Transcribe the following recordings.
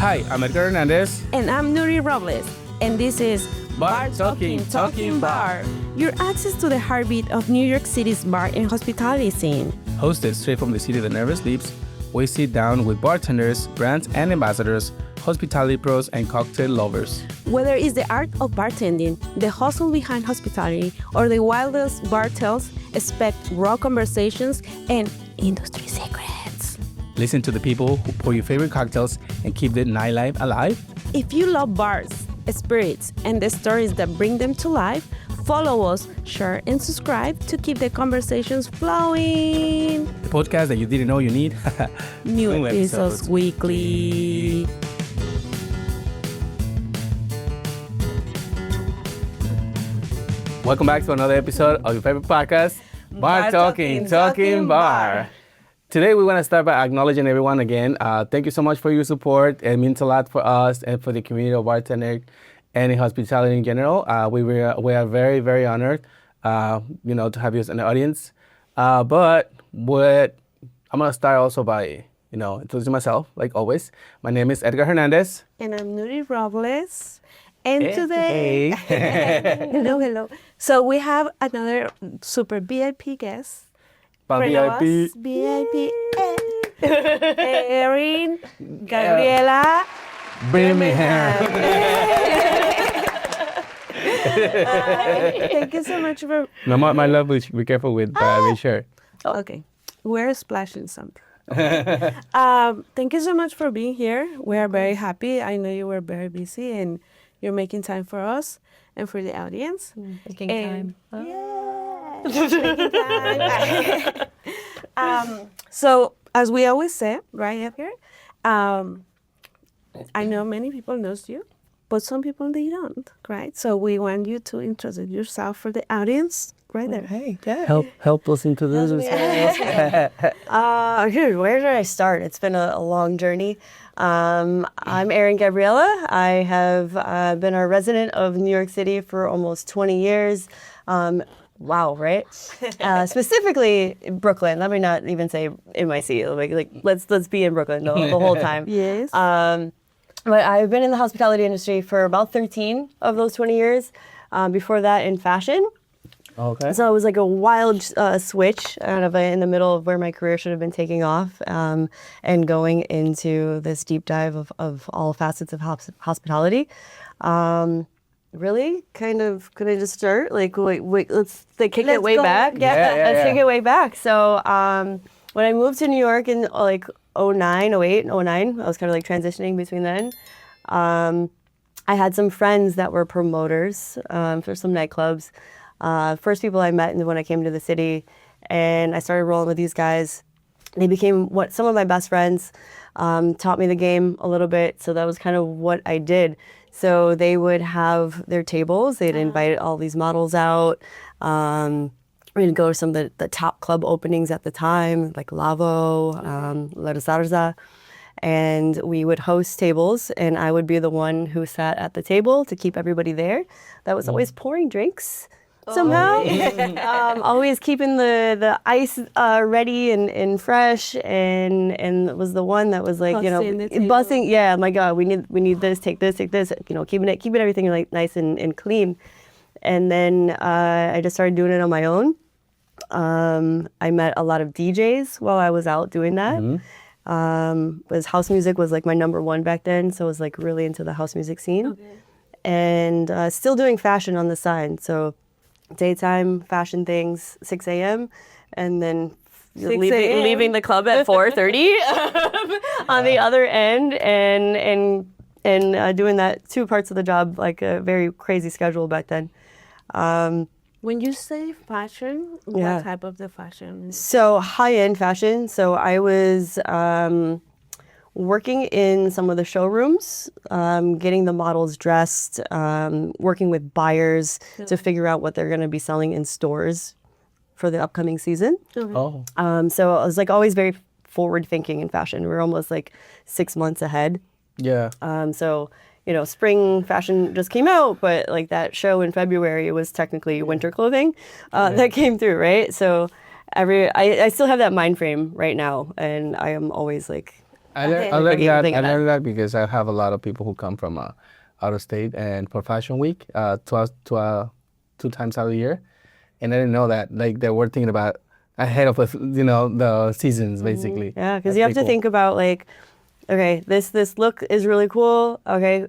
Hi, I'm Edgar Hernandez. And I'm Nuri Robles. And this is Bar Talking Bar. Your access to the heartbeat of New York City's bar and hospitality scene. Hosted straight from the city that never sleeps, we sit down with bartenders, brands and ambassadors, hospitality pros, and cocktail lovers. Whether it's the art of bartending, the hustle behind hospitality, or the wildest bar tales, expect raw conversations and industry secrets. Listen to the people who pour your favorite cocktails and keep the nightlife alive. If you love bars, spirits, and the stories that bring them to life, follow us, share, and subscribe to keep the conversations flowing. The podcast that you didn't know you need. New episodes weekly. Welcome back to another episode of your favorite podcast, Bar Talking Bar. Today we want to start by acknowledging everyone again. Thank you so much for your support. It means a lot for us and for the community of bartenders and in hospitality in general. We are very, very honored, to have you as an audience. But I'm gonna start also by, introducing myself, like always. My name is Edgar Hernandez. And I'm Nuri Robles. And today, hello. So we have another super VIP guest. VIP. Erin Gabriella Birmingham. Thank you so much for... No, my love, be careful with being sure. Okay, we're splashing something. Thank you so much for being here. We are very happy. I know you were very busy and you're making time for us and for the audience. Making time. Making time. So, as we always say, right up here, I know many people knows you, but some people they don't, right? So we want you to introduce yourself for the audience, right there. Hey, yeah. Help us introduce yourself. Where did I start? It's been a long journey. I'm Erin Gabriella. I have been a resident of New York City for almost 20 years. Wow, right? Specifically Brooklyn. Let me not even say NYC. Like let's be in Brooklyn the whole time. Yes. But I've been in the hospitality industry for about 13 of those 20 years. Before that, in fashion. Okay. So it was like a wild switch kind of in the middle of where my career should have been taking off, and going into this deep dive of all facets of hospitality. Really, kind of, could I just start? Like, wait, let's kick it way back. Let's kick it way back. So when I moved to New York in like 09, I was kind of like transitioning between then. I had some friends that were promoters for some nightclubs. First people I met when I came to the city, and I started rolling with these guys. They became some of my best friends, taught me the game a little bit, so that was kind of what I did. So they would have their tables, they'd invite all these models out, we'd go to some of the top club openings at the time, like Lavo, La Zarza, and we would host tables, and I would be the one who sat at the table to keep everybody there. That was always pouring drinks. Somehow, always keeping the ice ready and fresh, and was the one that was like bussing. Yeah, my God, we need this. Take this. Keeping everything like nice and clean. And then I just started doing it on my own. I met a lot of DJs while I was out doing that. Because house music was like my number one back then, so I was like really into the house music scene. Okay. And still doing fashion on the side. So daytime fashion things, 6 a.m. and then leaving the club at 4:30 on the other end, and doing that 2 parts of the job, like a very crazy schedule back then. When you say fashion, what type of the fashion? So high-end fashion. So I was working in some of the showrooms, getting the models dressed, working with buyers to figure out what they're going to be selling in stores for the upcoming season. Okay. So I was like always very forward thinking in fashion. We're almost like 6 months ahead. Yeah. So, spring fashion just came out, but like that show in February, it was technically winter clothing that came through, right? So I still have that mind frame right now, and I am always like I learned that because I have a lot of people who come from out of state and for Fashion Week, 2 times out of the year, and I didn't know that. Like they were thinking about ahead of the seasons basically. Yeah, because you have to think about like, okay, this look is really cool. Okay,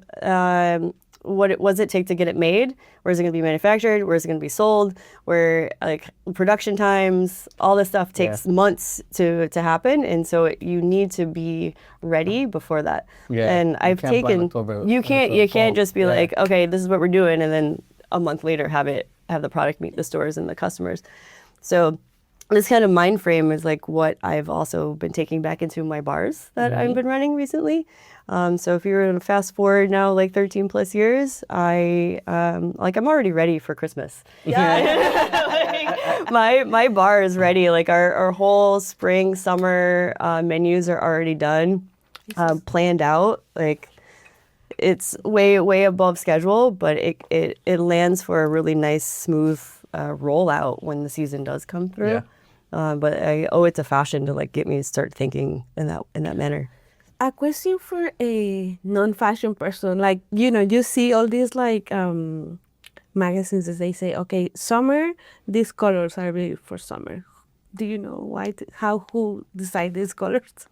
what does it take to get it made? Where is it going to be manufactured? Where is it going to be sold? Where like production times, all this stuff takes months to happen, and so you need to be ready before that. Yeah. And I've taken you can't just be like, okay, this is what we're doing, and then a month later have the product meet the stores and the customers. So this kind of mind frame is like what I've also been taking back into my bars that I've been running recently. So if you were to fast forward now like 13 plus years, I'm already ready for Christmas. Yeah. my bar is ready. Like our whole spring, summer menus are already done, planned out. Like it's way above schedule, but it lands for a really nice, smooth rollout when the season does come through. Yeah. But I owe it to fashion to like get me to start thinking in that manner. A question for a non-fashion person, like you see all these like magazines that they say, okay, summer, these colors are really for summer. Do you know who decide these colors?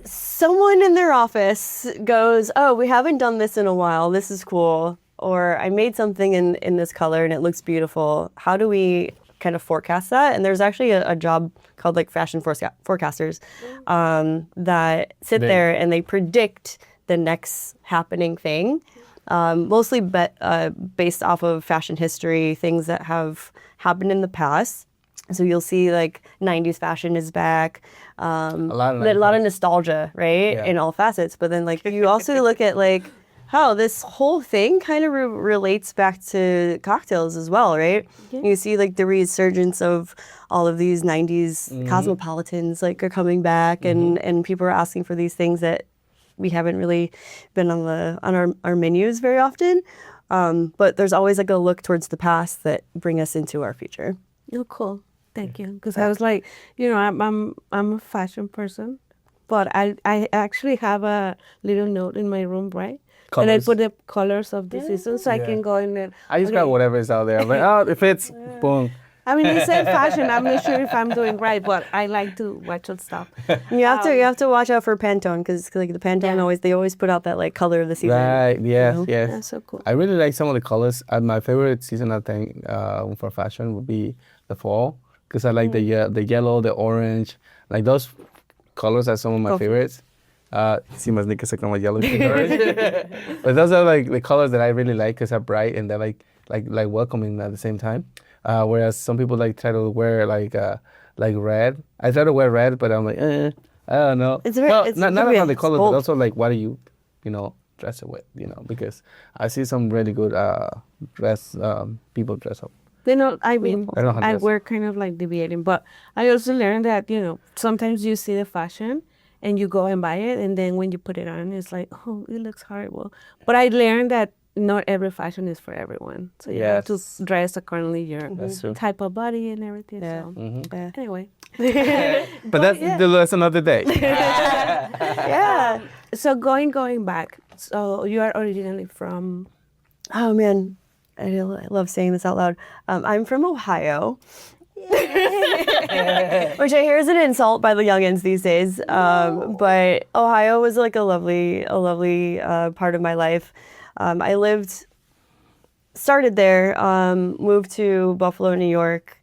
Someone in their office goes, oh, we haven't done this in a while. This is cool. Or I made something in this color and it looks beautiful. How do we kind of forecast that? And there's actually a job called like fashion forecasters that sit there and they predict the next happening thing, mostly based off of fashion history, things that have happened in the past. So you'll see like 90s fashion is back, a lot of nostalgia, right? Yeah. In all facets. But then like you also look at like, how this whole thing kind of relates back to cocktails as well, right? Yeah. You see like the resurgence of all of these 90s cosmopolitans like are coming back and people are asking for these things that we haven't really been on our menus very often. But there's always like a look towards the past that bring us into our future. Oh, cool. Thank you. Because I was like, I'm a fashion person, but I actually have a little note in my room, right? Colors. And I put the colors of the season so I can go in there. I just grab whatever is out there. I'm like, oh, it fits. Boom. I mean, you said fashion. I'm not sure if I'm doing right, but I like to watch all stuff. You have to watch out for Pantone because like the Pantone they always put out that like color of the season. Right. Yes. Yes. That's so cool. I really like some of the colors. My favorite season, I think, for fashion would be the fall because I like the yellow, the orange, like those colors are some of my favorites. See my sneakers are kind of yellow. But those are like the colors that I really like because they're bright and they're like welcoming at the same time. Whereas some people like try to wear like red. I try to wear red, but I'm like, I don't know. Not about the color, but also like what do you dress it with? Because I see some really good people dress up. We're kind of like debating, but I also learned that sometimes you see the fashion and you go and buy it, and then when you put it on, it's like, oh, it looks horrible. But I learned that not every fashion is for everyone. So you have to dress accordingly your type of body and everything. Yeah. So anyway. But that's another day. Yeah. So going back, so you are originally from? Oh, man. I love saying this out loud. I'm from Ohio. Which I hear is an insult by the youngins these days. But Ohio was like a lovely part of my life. I started there, moved to Buffalo, New York,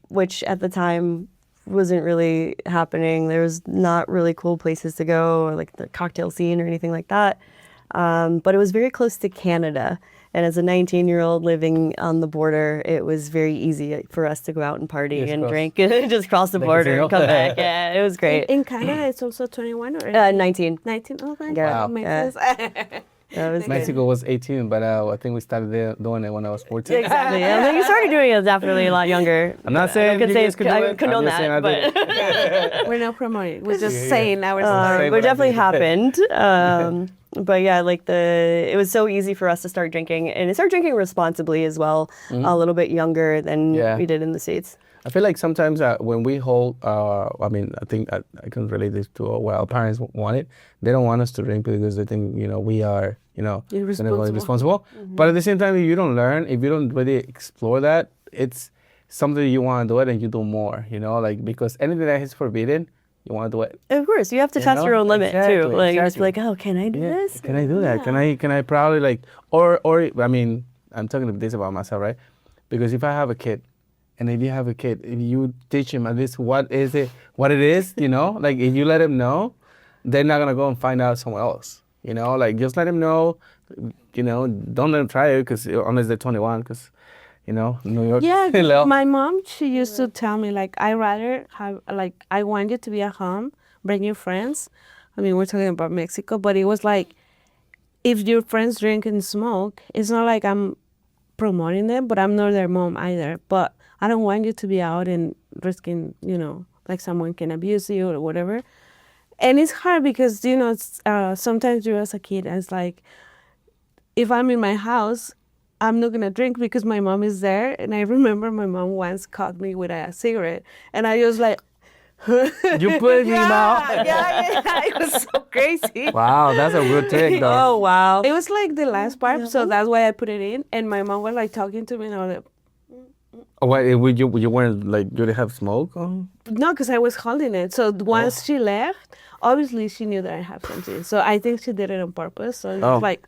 which at the time wasn't really happening. There was not really cool places to go or like the cocktail scene or anything like that. But it was very close to Canada. And as a 19-year-old living on the border, it was very easy for us to go out and party and drink and just cross the border and come back. Yeah, it was great. In Canada, it's also 21 or 19. 19, okay. Yeah. Wow. Mexico was 18, but I think we started doing it when I was 14. Exactly. Yeah, I think you started doing it definitely a lot younger. I'm not saying you guys could do it. I condone that, but we're not promoting. We're just saying our story. But it definitely happened. But yeah, like it was so easy for us to start drinking, and to start drinking responsibly as well, a little bit younger than we did in the States. I feel like sometimes when we hold, I mean, I think I can relate this to what our parents want it. They don't want us to drink because they think, we are, irresponsible. But at the same time, if you don't learn, if you don't really explore that, it's something you want to do it and you do more, because anything that is forbidden, you want to do it. Of course, you have to test your own limit too. Like, it's like, oh, can I do this? Can I do that? Can I probably or I mean, I'm talking this about myself, right? Because if I have a kid, and if you have a kid, if you teach him at least what it is, if you let him know, they're not gonna go and find out somewhere else. Just let him know. Don't let him try it unless they're 21, because New York. Yeah, my mom, she used to tell me I rather have I want you to be at home, bring your friends. I mean, we're talking about Mexico, but it was like, if your friends drink and smoke, it's not like I'm promoting them, but I'm not their mom either. But I don't want you to be out and risking, someone can abuse you or whatever. And it's hard because, sometimes you as a kid, it's like, if I'm in my house, I'm not going to drink because my mom is there. And I remember my mom once caught me with a cigarette. And I was like, you put it in your mouth? Yeah, it was so crazy. Wow, that's a good trick, though. Oh, wow. It was the last part, so that's why I put it in. And my mom was talking to me, and I was like, oh, wait, you weren't you didn't have smoke? Oh. No, because I was holding it. So once she left, obviously she knew that I have something. So I think she did it on purpose. So it's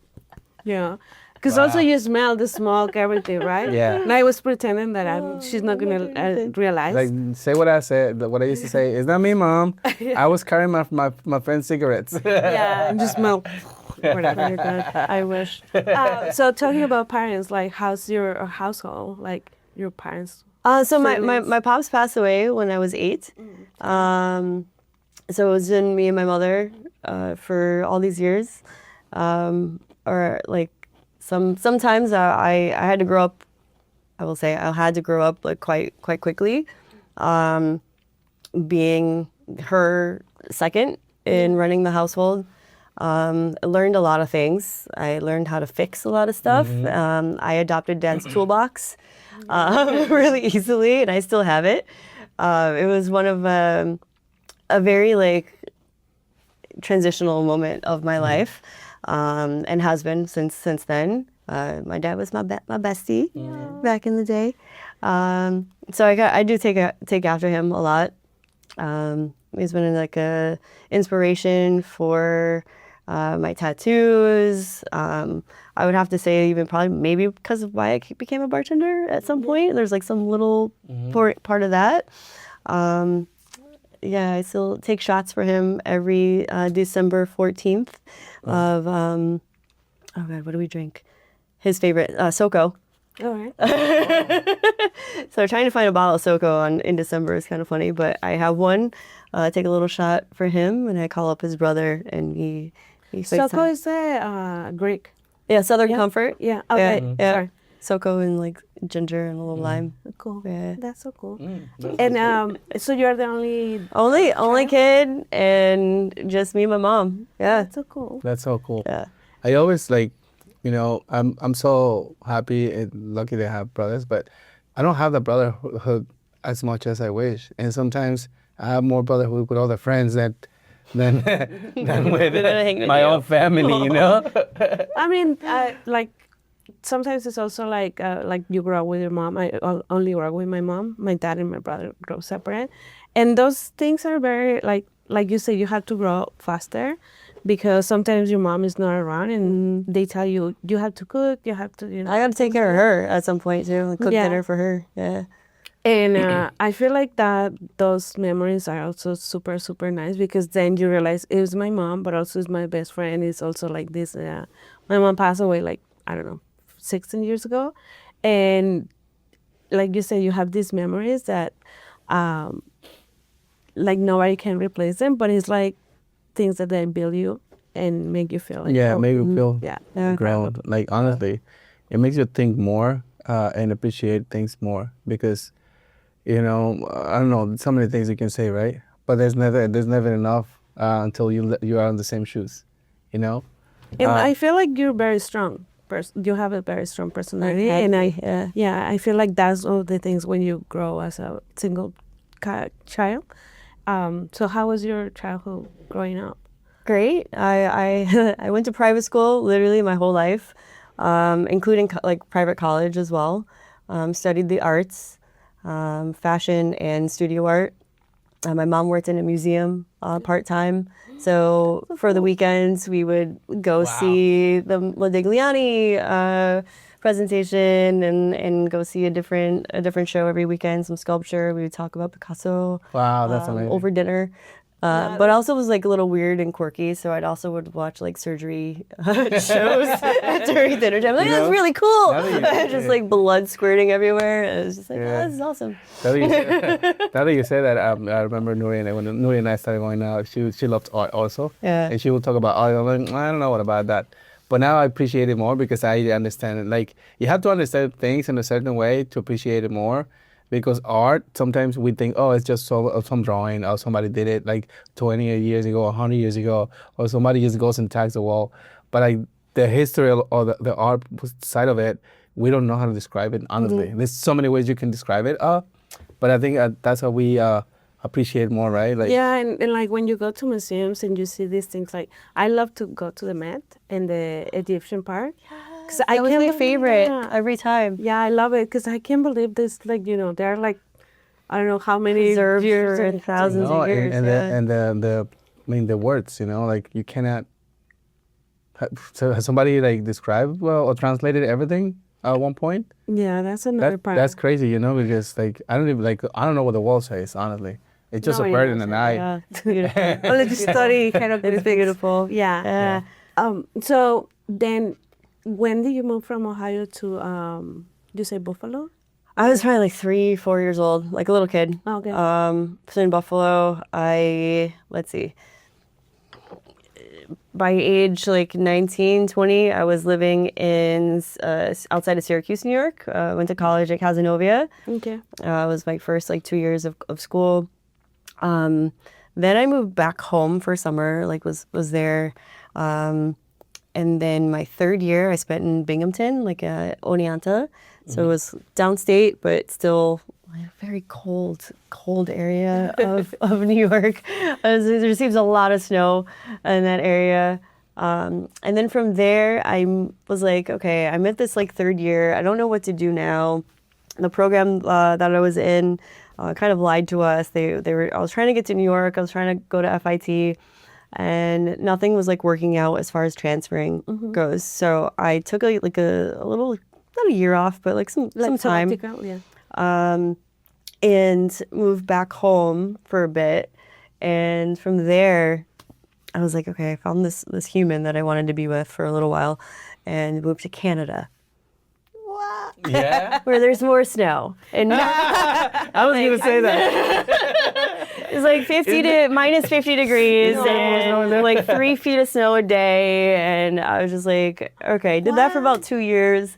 because also you smell the smoke, everything, right? Yeah. And I was pretending that she's not gonna realize. Say what I said. What I used to say. It's not me, Mom. I was carrying my friend's cigarettes. Yeah, and just smell. Whatever. I wish. So talking about parents, how's your household? Your parents? So my pops passed away when I was 8. So it was in me and my mother for all these years. Sometimes I had to grow up. I will say I had to grow up quite quickly, being her second in running the household. I learned a lot of things. I learned how to fix a lot of stuff. I adopted Dad's toolbox really easily, and I still have it. It was one of a very transitional moment of my life, and has been since then. My dad was my bestie back in the day, so I do take after him a lot. He's been a inspiration for my tattoos. I would have to say even probably maybe because of why I became a bartender at some point. There's some little part of that. I still take shots for him every December 14th of, oh God, what do we drink? His favorite, SoCo. All right. So trying to find a bottle of SoCo in December is kind of funny, but I have one. Take a little shot for him, and I call up his brother, and he SoCo is Greek. Yeah, Southern Comfort. Yeah. Okay. Yeah. Sorry. SoCo and ginger and a little lime. Cool. Yeah. That's so cool. And so you're the only kid, and just me and my mom. Yeah. That's so cool. That's so cool. Yeah. I always I'm so happy and lucky to have brothers, but I don't have the brotherhood as much as I wish. And sometimes I have more brotherhood with other friends than with my own family, I mean, sometimes it's also you grow up with your mom. I only grew up with my mom. My dad and my brother grow separate, and those things are very like you say. You have to grow faster because sometimes your mom is not around, and they tell you have to cook. You have to. I got to take care of her at some point too. Cook dinner for her. Yeah. And I feel like that those memories are also super, super nice because then you realize it was my mom, but also it's my best friend. It's also this. My mom passed away I don't know, 16 years ago. And like you said, you have these memories that nobody can replace them, but it's things that they build you and make you feel make you feel grown. Honestly, it makes you think more and appreciate things more because I don't know, so many things you can say, right? But there's never enough until you are in the same shoes, And I feel like you're very strong. you have a very strong personality, and I feel like that's all the things when you grow as a single child. So how was your childhood growing up? Great. I went to private school literally my whole life, including like private college as well. Studied the arts, fashion and studio art. My mom worked in a museum part-time. So for the weekends, we would go see the Modigliani presentation and go see a different show every weekend, some sculpture. We would talk about Picasso. Wow, that's amazing. Over dinner. But also was like a little weird and quirky, so I'd also would watch like surgery shows during dinner time. Like, that's really cool. Just like blood squirting everywhere. It was just like, oh, this is awesome. Now that you say that, I remember Nuri, and when Nuri and I started going out, she loved art also. Yeah. And she would talk about art. I'm like, I don't know what about that. But now I appreciate it more because I understand it. Like, you have to understand things in a certain way to appreciate it more. Because art, sometimes we think, oh, it's just some drawing, or somebody did it like 20 years ago, 100 years ago, or somebody just goes and tags the wall. But the history or the art side of it, we don't know how to describe it, honestly. There's so many ways you can describe it, but I think that's how we appreciate more, right? Like, yeah, and like when you go to museums and you see these things, like I love to go to the Met and the Egyptian part. Cause that was my favorite every time. Yeah, I love it because I can't believe this. Like, they're like, I don't know how many years and thousands of years. And the words, like you cannot. So has somebody like described or translated everything at one point? Yeah, that's another part. That's crazy, because like I don't know what the wall says, honestly. It's just a bird in the night. Yeah, it's beautiful. Well, just study kind of. It's beautiful. Yeah. So then. When did you move from Ohio to, you say Buffalo? I was probably like 3-4 years old, like a little kid. Oh, okay. So in Buffalo, let's see, by age like 19, 20, I was living in outside of Syracuse, New York. Went to college at Casanova. Okay. It was my first like 2 years of school. Then I moved back home for summer, like was there. And then my third year, I spent in Binghamton, like Oneonta. So it was downstate, but still a very cold area of New York. There receives a lot of snow in that area. And then from there, I was like, okay, I'm at this like third year. I don't know what to do now. The program that I was in kind of lied to us. I was trying to get to New York. I was trying to go to FIT. And nothing was like working out as far as transferring goes. So I took a little, not a year off, but like some time. And moved back home for a bit. And from there, I was like, okay, I found this human that I wanted to be with for a little while, and moved to Canada. Yeah. Where there's more snow. And I was gonna say that. It's like minus 50 degrees and like 3 feet of snow a day, and I was just like, okay. Did that for about 2 years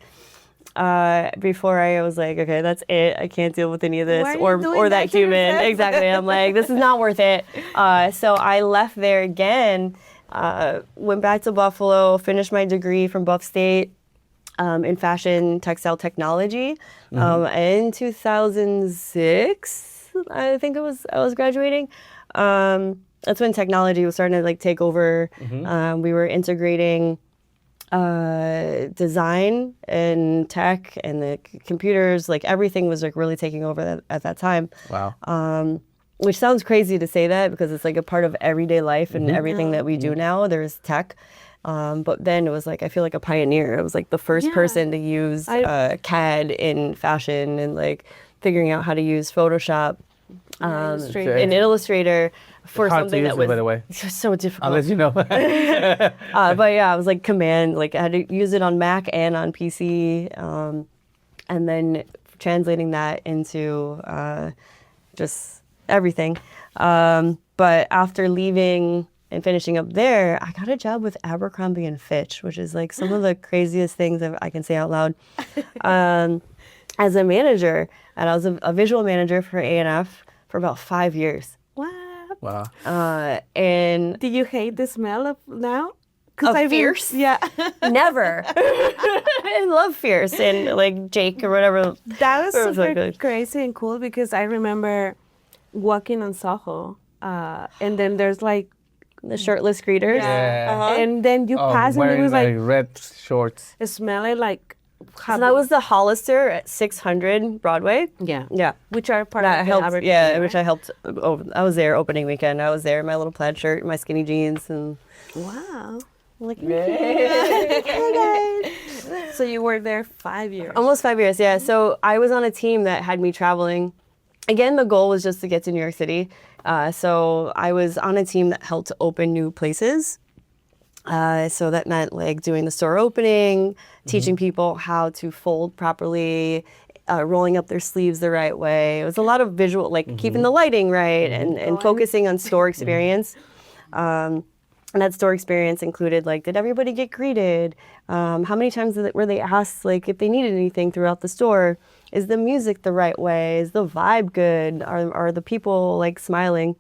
before I was like, okay, that's it. I can't deal with any of this or that human. Exactly. I'm like, this is not worth it. So I left there again, went back to Buffalo, finished my degree from Buff State. In fashion textile technology. In 2006, I think I was graduating. That's when technology was starting to like take over. We were integrating design and tech and the computers, like everything was like really taking over at that time. Wow. Which sounds crazy to say that because it's like a part of everyday life and everything that we do now, there's tech. But then it was like, I feel like a pioneer. It was like the first person to use CAD in fashion and like figuring out how to use Photoshop and Illustrator for something that was, by the way, so difficult. I'll let you know. But yeah, I was like command, like I had to use it on Mac and on PC. And then translating that into just everything. But after leaving and finishing up there, I got a job with Abercrombie and Fitch, which is like some of the craziest things that I can say out loud, as a manager. And I was a visual manager for A&F for about 5 years. What? Wow. And do you hate the smell of now? Fierce? Yeah. Never. I love Fierce and like Jake or whatever. That was It super good. crazy and cool because I remember walking on Soho, and then there's like The shirtless greeters. Yeah. and then you pass and it wearing was like red shorts. it smelled like So that was the Hollister at 600 Broadway. yeah, Yeah. which are part That of the helped. Abercrombie, Yeah, right? which I helped. I was there opening weekend. I was there in my little plaid shirt, my skinny jeans, and Wow. like, Hey guys. So you were there 5 years. almost 5 years. Yeah. So I was on a team that had me traveling. Again, the goal was just to get to New York City. So I was on a team that helped open new places. So that meant like doing the store opening, teaching people how to fold properly, rolling up their sleeves the right way. It was a lot of visual, like keeping the lighting right and focusing on store experience. And that store experience included like, did everybody get greeted? How many times were they asked like if they needed anything throughout the store? Is the music the right way? Is the vibe good? Are the people like smiling?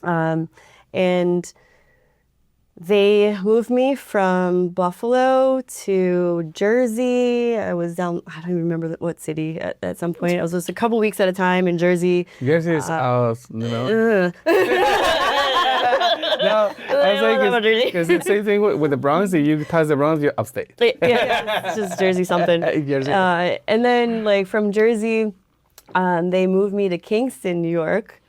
And they moved me from Buffalo to Jersey. I was down, I don't even remember what city at some point. I was just a couple weeks at a time in Jersey. Jersey is No, I was like, because the same thing with the Bronx. If you pass the Bronx, you're upstate. Yeah, it's just Jersey something. Jersey. And then like from Jersey, they moved me to Kingston, New York.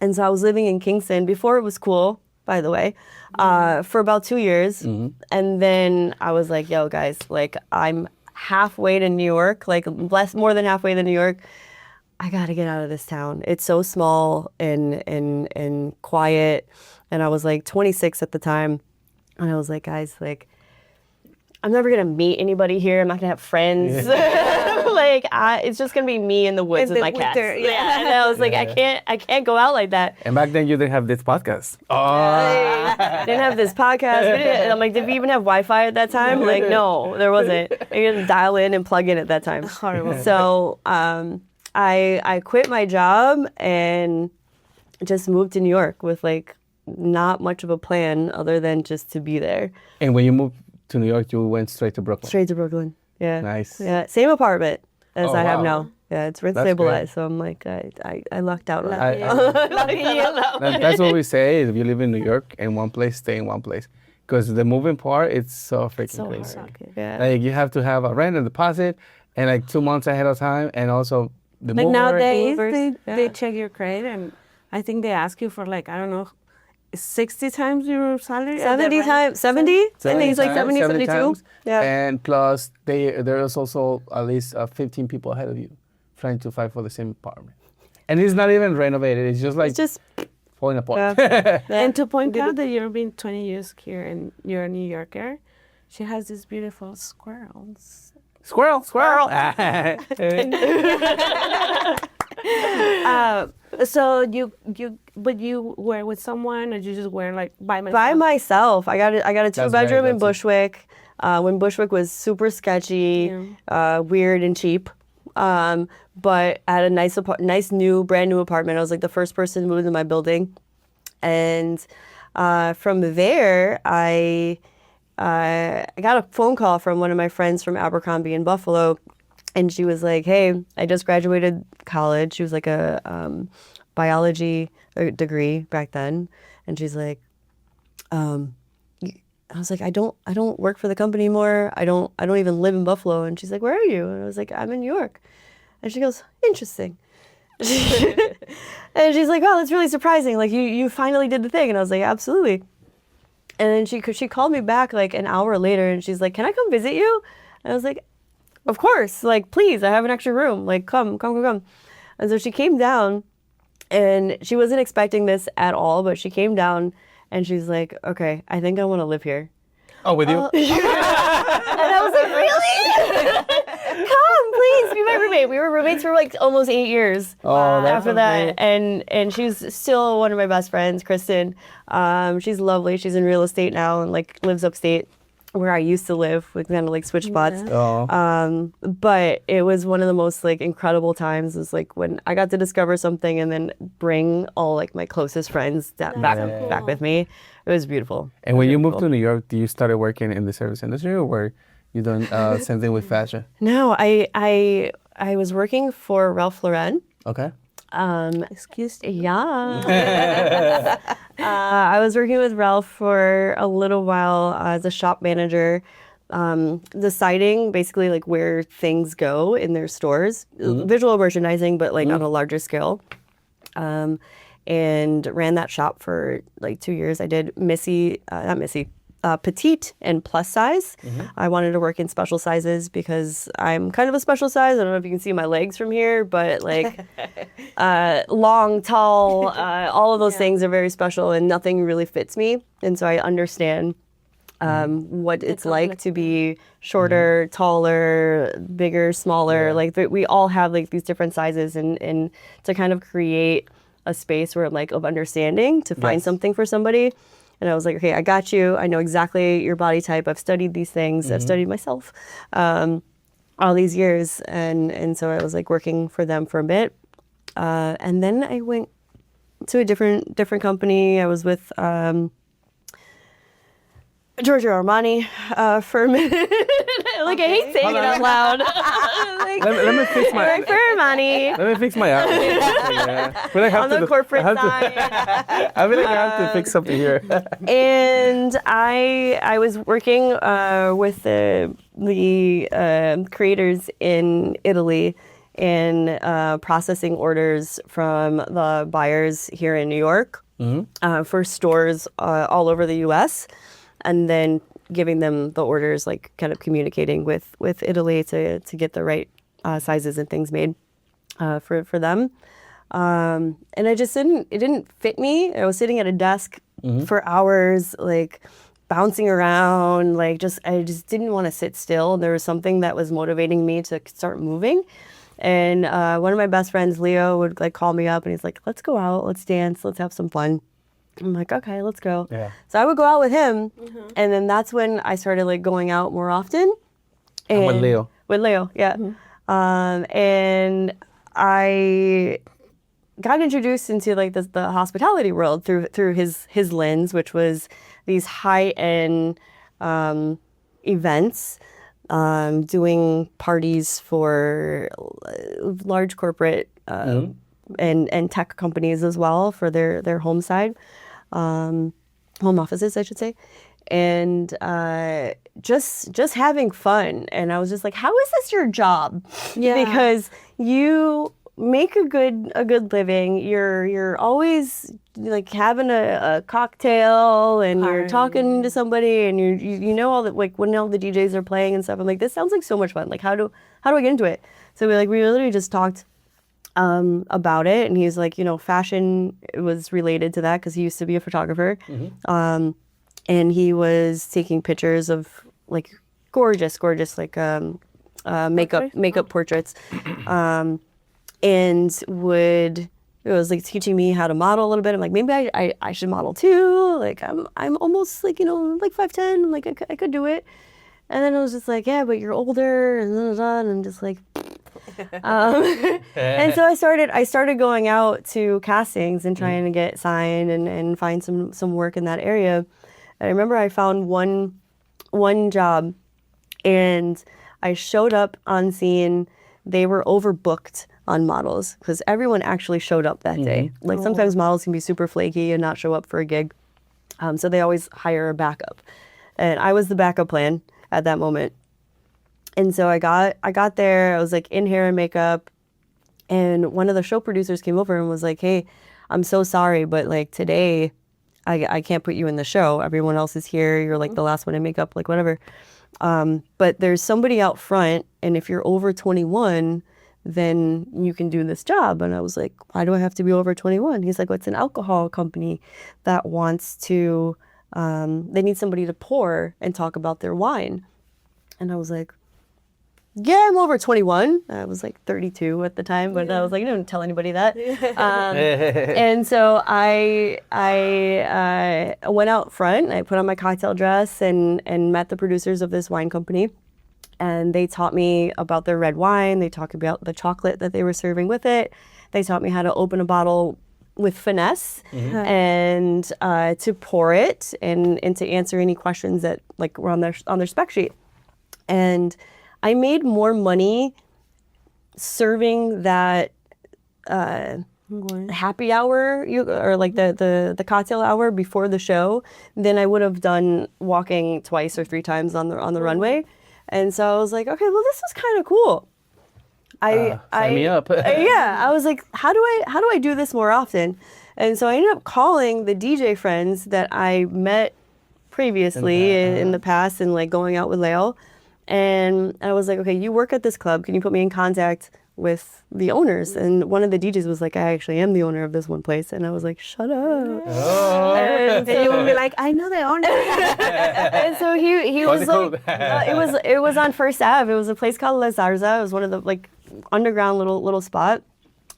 And so I was living in Kingston before it was cool, by the way, for about 2 years. And then I was like, yo, guys, like I'm halfway to New York, like more than halfway to New York. I got to get out of this town. It's so small and quiet. And I was like 26 at the time. And I was like, guys, like, I'm never going to meet anybody here. I'm not going to have friends. Like, it's just going to be me in the woods with my cats. Yeah. And I was like, I can't go out like that. And back then you didn't have this podcast. Didn't have this podcast. I'm like, did we even have Wi-Fi at that time? Like, no, there wasn't. You had to dial in and plug in at that time. Horrible. So I quit my job and just moved to New York with like not much of a plan other than just to be there. And when you moved to New York, you went straight to Brooklyn. Straight to Brooklyn. Yeah. Nice. Yeah. Same apartment as I have wow. now. Yeah, it's rent That's stabilized. So I'm like, I lucked out on that. That's what we say. If you live in New York in one place, stay in one place. Because the moving part, it's so freaking crazy. hard. Yeah. Like you have to have a rent and deposit and like 2 months ahead of time, and also the Like mover. nowadays, movers, they check your credit, and I think they ask you for like, I don't know, 60 times your salary? 70 times, 70? I think it's like 70, 72. times. Yeah. And plus, there is also at least 15 people ahead of you trying to fight for the same apartment. And it's not even renovated. It's just like It's just, falling apart. And to point out that you've been 20 years here and you're a New Yorker, she has these beautiful squirrels. Squirrel. So but you were with someone, or you just were like by myself? by myself. I got a very 2-bedroom in good. Bushwick. When Bushwick was super sketchy, weird and cheap. But at a nice new, brand new apartment. I was like the first person to move into my building. And from there, I got a phone call from one of my friends from Abercrombie in Buffalo. And she was like, hey, I just graduated college. She was like a biology degree back then. And she's like, I was like, I don't work for the company anymore. I don't even live in Buffalo. And she's like, where are you? And I was like, I'm in New York. And she goes, interesting. And she's like, oh, that's really surprising. Like you finally did the thing. And I was like, absolutely. And then she called me back like an hour later and she's like, can I come visit you? And I was like, of course, like, please, I have an extra room. Like, come. And so she came down and she wasn't expecting this at all, but she came down and she's like, okay, I think I want to live here. Oh, with you? And I was like, really? Come, please, be my roommate. We were roommates for like almost 8 years after that. And she's still one of my best friends, Kristen. She's lovely. She's in real estate now and like lives upstate. where I used to live. We kind of like switched spots. Oh. But it was one of the most like incredible times. It was like when I got to discover something and then bring all like my closest friends back with me. It was beautiful. And when you moved to New York, you started working in the service industry, or were you doing same thing with fashion? No, I was working for Ralph Lauren. Okay. Excuse me. Yeah. I was working with Ralph for a little while as a shop manager, deciding basically like where things go in their stores, visual merchandising, but like on a larger scale. And ran that shop for like 2 years. I did petite and plus size. I wanted to work in special sizes because I'm kind of a special size. I don't know if you can see my legs from here, but like long, tall, all of those things are very special and nothing really fits me. And so I understand what it's like to be shorter, taller, bigger, smaller. Like we all have like these different sizes and to kind of create a space where like of understanding to find something for somebody. And I was like, okay, I got you. I know exactly your body type. I've studied these things. I've studied myself all these years. And so I was like working for them for a bit. And then I went to a different company. I was with Giorgio Armani for a minute. Like, I hate saying it out loud. Like, let me fix my. I work for Armani. Let me fix my outfit. Yeah. But I have On the corporate side. I feel like I have to fix something here. And I was working with the creators in Italy and processing orders from the buyers here in New York for stores all over the U.S. and then giving them the orders, like kind of communicating with Italy to get the right sizes and things made for them. And it didn't fit me. I was sitting at a desk for hours, like bouncing around, like I just didn't want to sit still. There was something that was motivating me to start moving. And one of my best friends, Leo, would like call me up and he's like, let's go out, let's dance, let's have some fun. I'm like, okay, let's go. Yeah. So I would go out with him, and then that's when I started like going out more often. And with Leo. With Leo, yeah. And I got introduced into like the hospitality world through his lens, which was these high-end events, doing parties for large corporate and tech companies as well for their home side. Home offices, I should say, and just having fun. And I was just like, how is this your job? Yeah. Because you make a good living. You're always like having a cocktail and you're talking to somebody and you know all the like when all the DJs are playing and stuff. I'm like, this sounds like so much fun. Like how do I get into it? So we literally just talked about it, and he's like, fashion was related to that because he used to be a photographer, and he was taking pictures of like gorgeous like makeup portraits, and it was like teaching me how to model a little bit. I'm like, maybe I should model too. Like I'm almost like like 5'10", like I could do it. And then it was just like, yeah, but you're older, and I'm just like. And so I started going out to castings and trying to get signed and find some work in that area. I remember I found one job, and I showed up on scene. They were overbooked on models because everyone actually showed up that day. Like sometimes models can be super flaky and not show up for a gig, so they always hire a backup, and I was the backup plan at that moment. And so I got there, I was like in hair and makeup, and one of the show producers came over and was like, hey, I'm so sorry, but like today I can't put you in the show. Everyone else is here. You're like the last one in makeup, like whatever. But there's somebody out front, and if you're over 21, then you can do this job. And I was like, why do I have to be over 21? He's like, well, it's an alcohol company that wants to, they need somebody to pour and talk about their wine. And I was like, yeah, I'm over 21. I was like 32 at the time, but I was like, I didn't tell anybody that. And so I went out front. I put on my cocktail dress and met the producers of this wine company. And they taught me about their red wine. They talked about the chocolate that they were serving with it. They taught me how to open a bottle with finesse and to pour it and to answer any questions that like were on their spec sheet. And I made more money serving that happy hour or like the cocktail hour before the show than I would have done walking twice or 3 times on the runway. And so I was like, okay, well, this is kind of cool. Sign me up. Yeah, I was like, how do I do this more often? And so I ended up calling the DJ friends that I met previously in the past and like going out with Leo. And I was like, okay, you work at this club. Can you put me in contact with the owners? And one of the DJs was like, I actually am the owner of this one place. And I was like, shut up. Oh. And then you would be like, I know the owner. And so he was like, it was on First Ave. It was a place called La Zarza. It was one of the like underground little spot.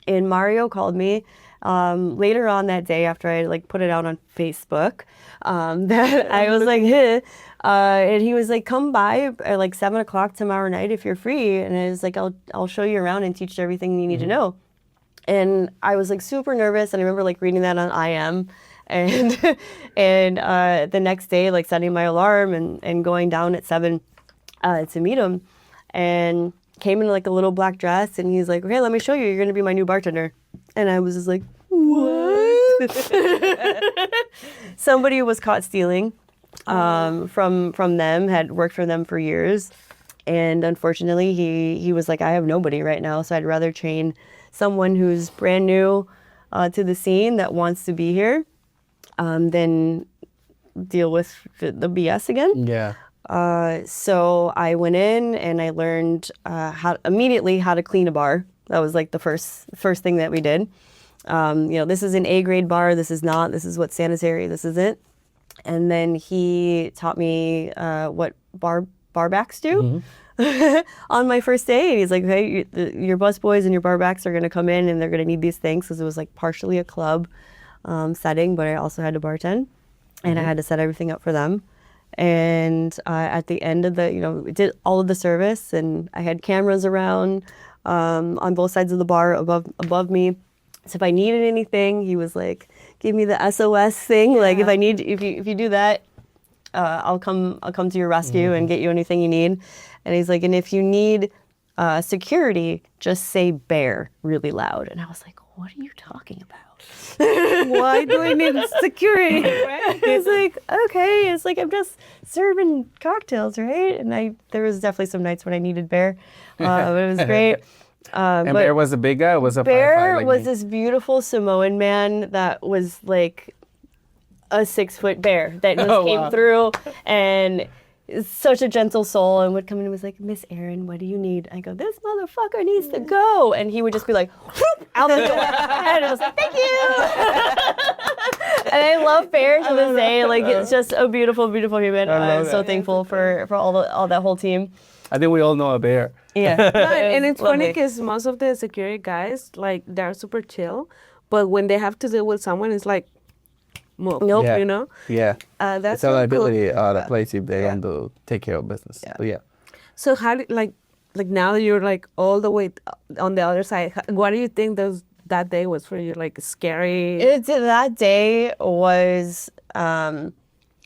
And Mario called me later on that day after I like put it out on Facebook that I was like, hey. And he was like, come by at like 7 o'clock tomorrow night if you're free. And I was like, I'll show you around and teach you everything you need to know. And I was like super nervous. And I remember like reading that on IM and the next day, like setting my alarm and going down at 7 to meet him, and came in like a little black dress. And he's like, okay, let me show you. You're going to be my new bartender. And I was just like, what? Somebody was caught stealing. From them, had worked for them for years, and unfortunately he was like, I have nobody right now, so I'd rather train someone who's brand new to the scene that wants to be here than deal with the BS again. Yeah. So I went in and I learned how to clean a bar. That was like the first thing that we did. This is an A grade bar. This is not. This is what's sanitary. This isn't. And then he taught me what barbacks do on my first day. And he's like, hey, your busboys and your barbacks are going to come in and they're going to need these things, because it was like partially a club setting, but I also had to bartend and I had to set everything up for them. And at the end of we did all of the service, and I had cameras around on both sides of the bar above me. So if I needed anything, he was like, give me the SOS thing. Like if you do that, I'll come to your rescue and get you anything you need. And he's like, and if you need security, just say bear really loud. And I was like, what are you talking about? Why do I need security? He's like, okay. It's like, I'm just serving cocktails, right? And there was definitely some nights when I needed bear. But it was great. And Bear was a big guy? Was a Bear like was me? this beautiful Samoan man that was like a 6-foot bear that just came through, and such a gentle soul, and would come in and was like, Miss Erin, what do you need? I go, this motherfucker needs to go. And he would just be like, whoop, out the door. And I was like, thank you. And I love Bear to this day. Like, it's just a beautiful, beautiful human. I'm so thankful for all that whole team. I think we all know a Bear. Yeah. No, and it's funny Lovely. because most of the security guys, like, they're super chill, but when they have to deal with someone, it's like, move, Nope. Yeah. you know? Yeah. That's It's a so liability cool. that place if they don't take care of business. Yeah. But yeah. So how do, like now that you're like all the way on the other side, what do you think that day was for you? Like scary? That day was,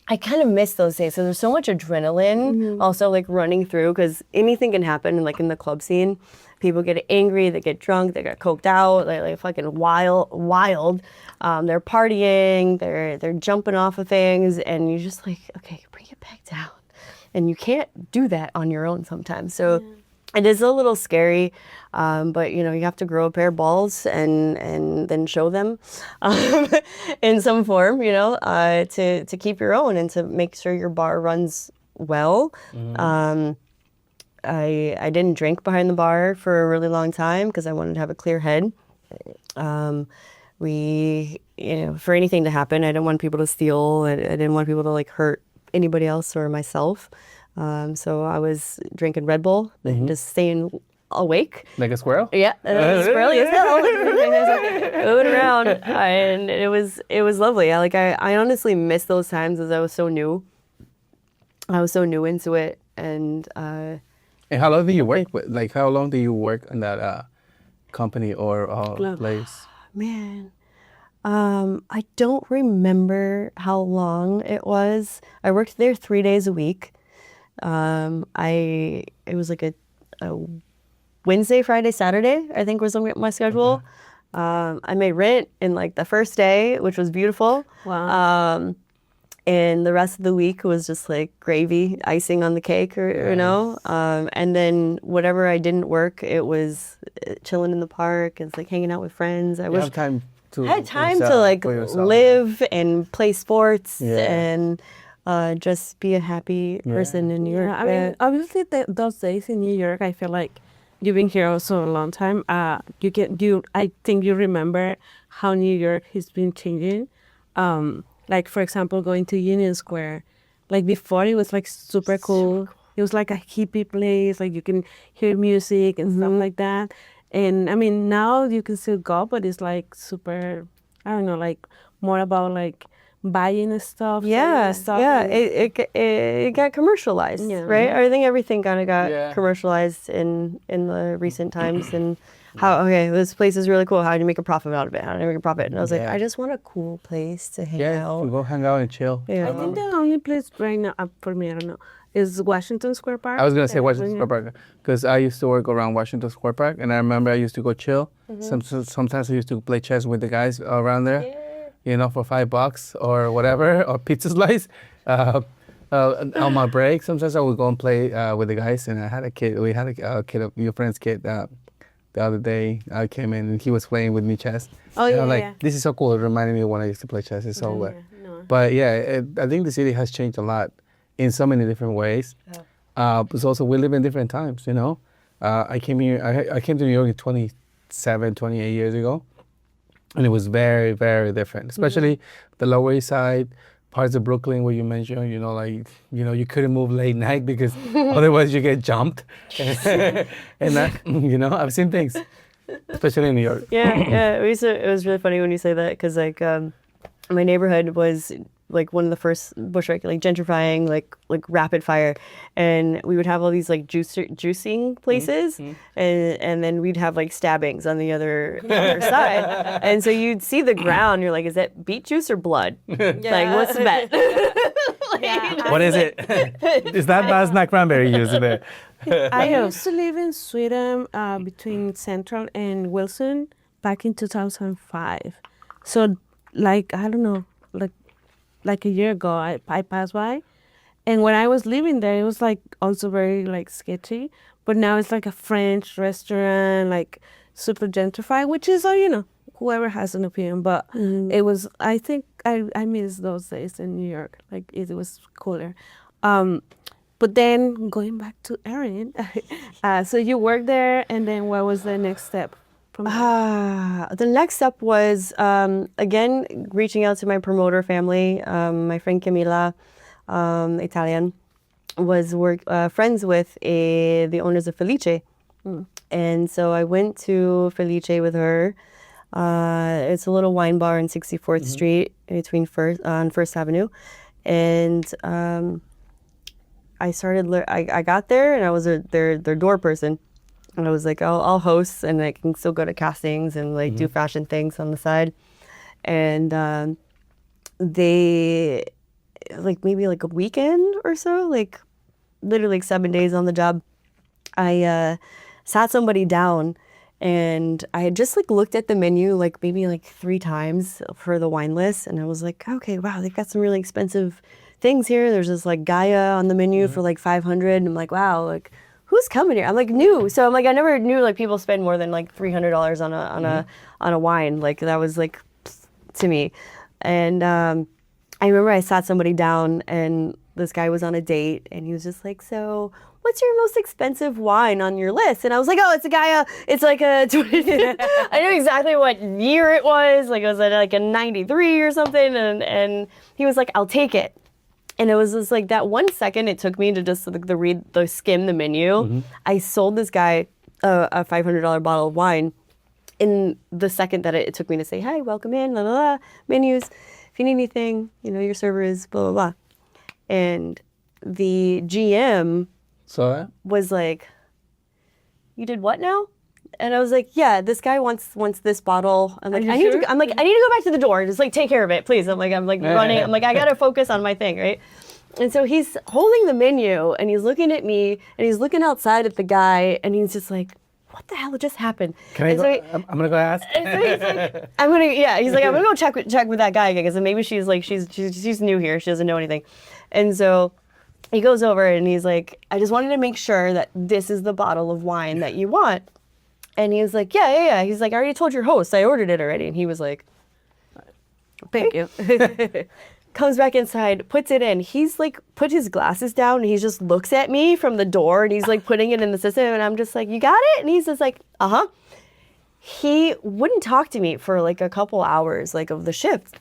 I kind of miss those days. So there's so much adrenaline also like running through, because anything can happen like in the club scene. People get angry, they get drunk, they get coked out, they're like fucking wild. They're partying, they're jumping off of things, and you're just like, okay, bring it back down. And you can't do that on your own sometimes. So it is a little scary, but you have to grow a pair of balls and then show them in some form, to keep your own and to make sure your bar runs well. I didn't drink behind the bar for a really long time because I wanted to have a clear head. For anything to happen, I didn't want people to steal. I didn't want people to like hurt anybody else or myself. So I was drinking Red Bull and just staying awake. Like a squirrel? Yeah, squirrel, moving around, and it was lovely. I honestly miss those times as I was so new. I was so new into it, and how long did you work with? Like, how long did you work in that company or place? Man, I don't remember how long it was. I worked there 3 days a week. It was like a Wednesday, Friday, Saturday, I think was my schedule. I made rent in like the first day, which was beautiful. Wow. And the rest of the week was just like gravy, icing on the cake, you know. And then whatever I didn't work, it was chilling in the park. It's like hanging out with friends. I had time to like live and play sports and just be a happy person in New York. I mean, obviously those days in New York, I feel like you've been here also a long time. I think you remember how New York has been changing. Like, for example, going to Union Square. Like, before, it was, like, super cool. It was, like, a hippie place. Like, you can hear music and stuff like that. And, I mean, now you can still go, but it's, like, super, I don't know, like, more about, like, buying stuff. Yeah. It got commercialized, right? I think everything kind of got commercialized in the recent times. And this place is really cool. How do you make a profit out of it? How do you make a profit? And I was like, I just want a cool place to hang out. Yeah, go hang out and chill. Yeah. I think the only place right now, for me, I don't know, is Washington Square Park. I was going to say Washington Square Park because I used to work around Washington Square Park, and I remember I used to go chill. Sometimes I used to play chess with the guys around there, you know, for $5 or whatever, or pizza slice. On my break, sometimes I would go and play with the guys, and I had a kid. We had a kid, your friend's kid. The other day, I came in and he was playing with me chess. And I'm like, this is so cool. It reminded me of when I used to play chess. It's so wet. But I think the city has changed a lot in so many different ways. But also we live in different times, you know. I came here. I came to New York 28 years ago, and it was very, very different. Especially the Lower East Side, parts of Brooklyn where you mentioned, you know, like, you know, you couldn't move late night because otherwise you get jumped. And that, you know, I've seen things, especially in New York. Yeah. It was really funny when you say that because, like, my neighborhood was like one of the first Bushwick, like gentrifying, like rapid fire, and we would have all these like juicing places, and then we'd have like stabbings on the other side, and so you'd see the ground. You're like, is that beet juice or blood? Like, what's the bet? What is it? Is that Basna cranberry juice there? I used to live in Sweden between Central and Wilson back in 2005. So, like, I don't know, like a year ago, I passed by. And when I was living there, it was, like, also very, like, sketchy. But now it's, like, a French restaurant, like, super gentrified, which is, you know, whoever has an opinion. But it was, I think, I miss those days in New York. Like, it was cooler. But then going back to Erin, so you worked there, and then what was the next step? The next step was, again, reaching out to my promoter family. My friend Camila, Italian, was friends with the owners of Felice. And so I went to Felice with her. It's a little wine bar on 64th Street between on First Avenue. And I got there, and I was their door person. And I was like, I'll host, and I can still go to castings and like do fashion things on the side. And they, like maybe like a weekend or so, like literally like 7 days on the job, I sat somebody down, and I had just like looked at the menu like maybe like 3 times for the wine list, and I was like, okay, wow, they've got some really expensive things here. There's this like Gaia on the menu for like $500, and I'm like, wow, like, who's coming here? I'm like new, so I'm like, I never knew like people spend more than like $300 on a wine. Like that was like to me. And I remember I sat somebody down, and this guy was on a date, and he was just like, so what's your most expensive wine on your list? And I was like, oh, it's a Gaia. It's like a 20. I knew exactly what year it was. Like it was at like a 93 or something. And he was like, I'll take it. And it was just like that 1 second it took me to just like skim the menu. I sold this guy a $500 bottle of wine in the second that it took me to say, hi, welcome in, la la la, menus. If you need anything, your server is blah, blah, blah. And the GM was like, you did what now? And I was like, yeah, this guy wants this bottle. I'm like, I need to go back to the door. Just like take care of it, please. I'm like running. I'm like, I gotta focus on my thing, right? And so he's holding the menu and he's looking at me and he's looking outside at the guy and he's just like, what the hell just happened? Can I go? I'm gonna go ask. So he's like, I'm gonna go check with that guy again because maybe she's new here. She doesn't know anything. And so he goes over and he's like, I just wanted to make sure that this is the bottle of wine that you want. And he was like, yeah. He's like, I already told your host. I ordered it already. And he was like, thank you. Comes back inside, puts it in. He's like, put his glasses down and he just looks at me from the door and he's like putting it in the system. And I'm just like, you got it? And he's just like, uh-huh. He wouldn't talk to me for like a couple hours like of the shift.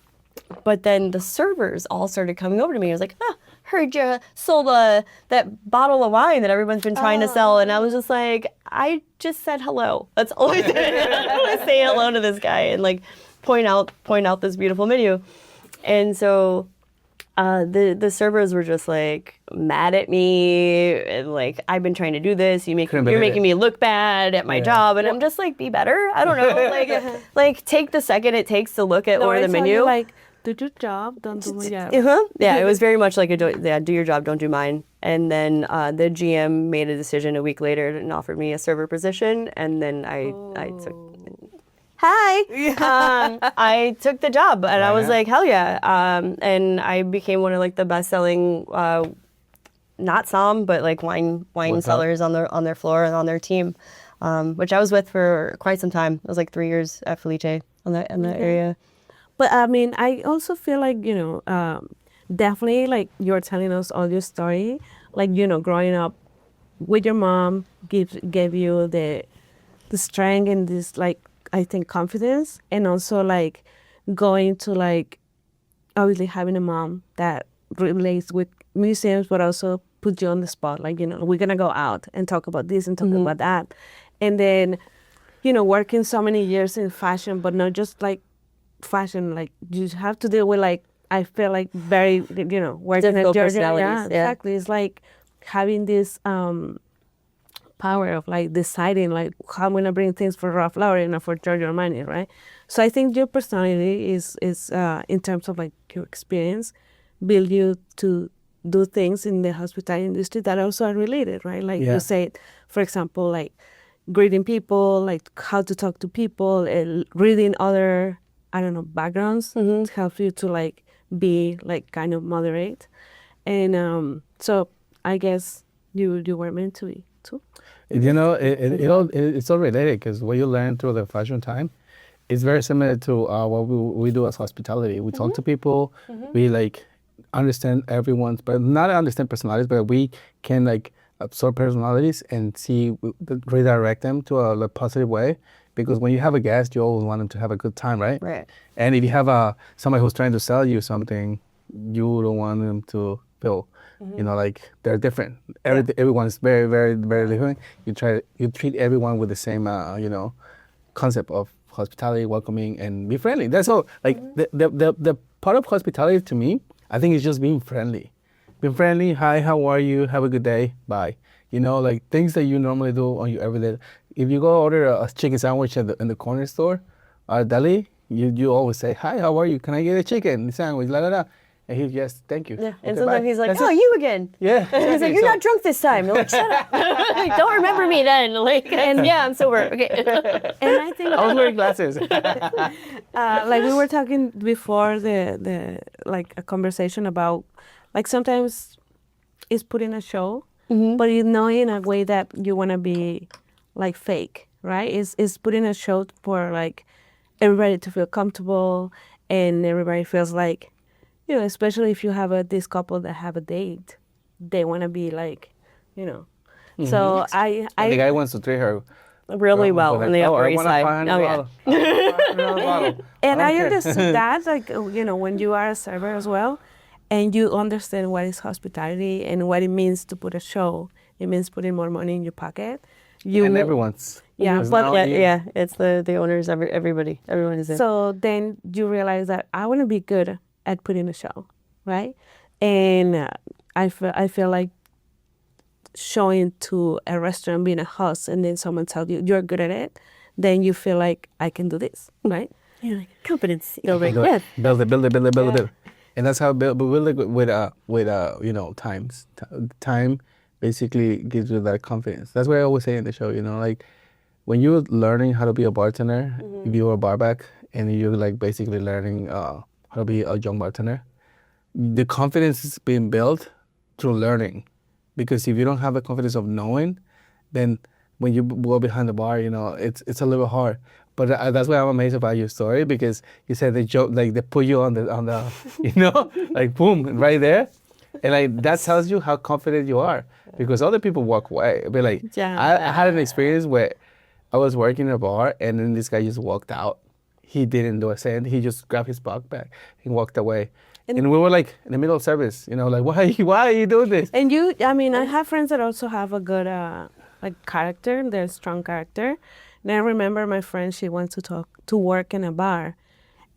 But then the servers all started coming over to me. I was like, heard you sold that bottle of wine that everyone's been trying to sell. And I was just like, I just said hello. That's all I did. I want to say hello to this guy and like point out this beautiful menu. And so the servers were just like mad at me and like, I've been trying to do this. You're making me look bad at my job. And I'm just like, be better. I don't know. Like take the second it takes to look at the menu. Like, do your job, don't do my job. Yeah, it was very much like do your job, don't do mine. And then the GM made a decision a week later and offered me a server position. And then I took. Hi. I took the job and I was like, hell yeah. And I became one of like the best-selling, not som, but like wine sellers on their floor and on their team, which I was with for quite some time. It was like 3 years at Felice in that area. But I mean, I also feel like, definitely like you're telling us all your story, like, growing up with your mom gave you the strength and this like, I think confidence, and also like going to like obviously having a mom that relates with museums, but also put you on the spot. Like, we're going to go out and talk about this and talk about that. And then, working so many years in fashion, but not just like fashion, like you have to deal with like, I feel like very, working at Georgia. Yeah, exactly. It's like having this power of like deciding like how I'm gonna bring things for Ralph Lauren or for Giorgio Armani, right? So I think your personality is in terms of like your experience, build you to do things in the hospitality industry that also are related, right? Like you said, for example, like greeting people, like how to talk to people, reading other, backgrounds helps you to like be like kind of moderate. And so I guess you were meant to be too. It's all related because what you learn through the fashion time is very similar to what we do as hospitality. We talk to people, we like understand everyone's, but not understand personalities, but we can like absorb personalities and redirect them to a positive way. Because when you have a guest, you always want them to have a good time, right? Right. And if you have somebody who's trying to sell you something, you don't want them to feel, like they're different. Everyone is very, very, very different. You treat everyone with the same, concept of hospitality, welcoming, and be friendly. That's all. Like the part of hospitality to me, I think is just being friendly. Being friendly. Hi, how are you? Have a good day. Bye. Like things that you normally do on your everyday. If you go order a chicken sandwich in the corner store, deli, you always say, hi, how are you? Can I get a chicken sandwich? La la la. And he's just, thank you. Yeah. And sometimes he's like, you again. Yeah. Exactly. He's like, you're not drunk this time. I'm like, shut up. Like, don't remember me then. Like, and yeah, I'm sober. Okay. And I think I was wearing glasses. like we were talking before the like a conversation about like sometimes it's putting a show, but in a way that you want to be like fake, right? It's putting a show for like everybody to feel comfortable and everybody feels like, especially if you have this couple that have a date, they want to be like, So I the guy wants to treat her really well on the Upper East Side. Oh yeah. And I understood that, like, when you are a server as well. and you understand what is hospitality and what it means to put a show. It means putting more money in your pocket. And everyone's. Yeah, It's but not It's the owners, everybody. Everyone is in. so then you realize that I want to be good at putting a show, right? And I feel like showing to a restaurant, being a host, and then someone tells you you're good at it, then you feel like I can do this, right? You're like confidence. Build it. And that's how build it with times. Time basically gives you that confidence. That's what I always say in the show, like when you're learning how to be a bartender, if you're a barback and you're like basically learning how to be a young bartender, the confidence is being built through learning. Because if you don't have the confidence of knowing, then when you go behind the bar, it's a little hard. But that's why I'm amazed about your story, because you said they joke, like they put you on the like boom, right there. And like that tells you how confident you are, because other people walk away. But like I had an experience where I was working in a bar and then this guy just walked out. He didn't do a cent. He just grabbed his backpack and walked away. And we were like in the middle of service, like why are you doing this? And I have friends that also have a good character. They're strong character. And I remember my friend, she went to work in a bar.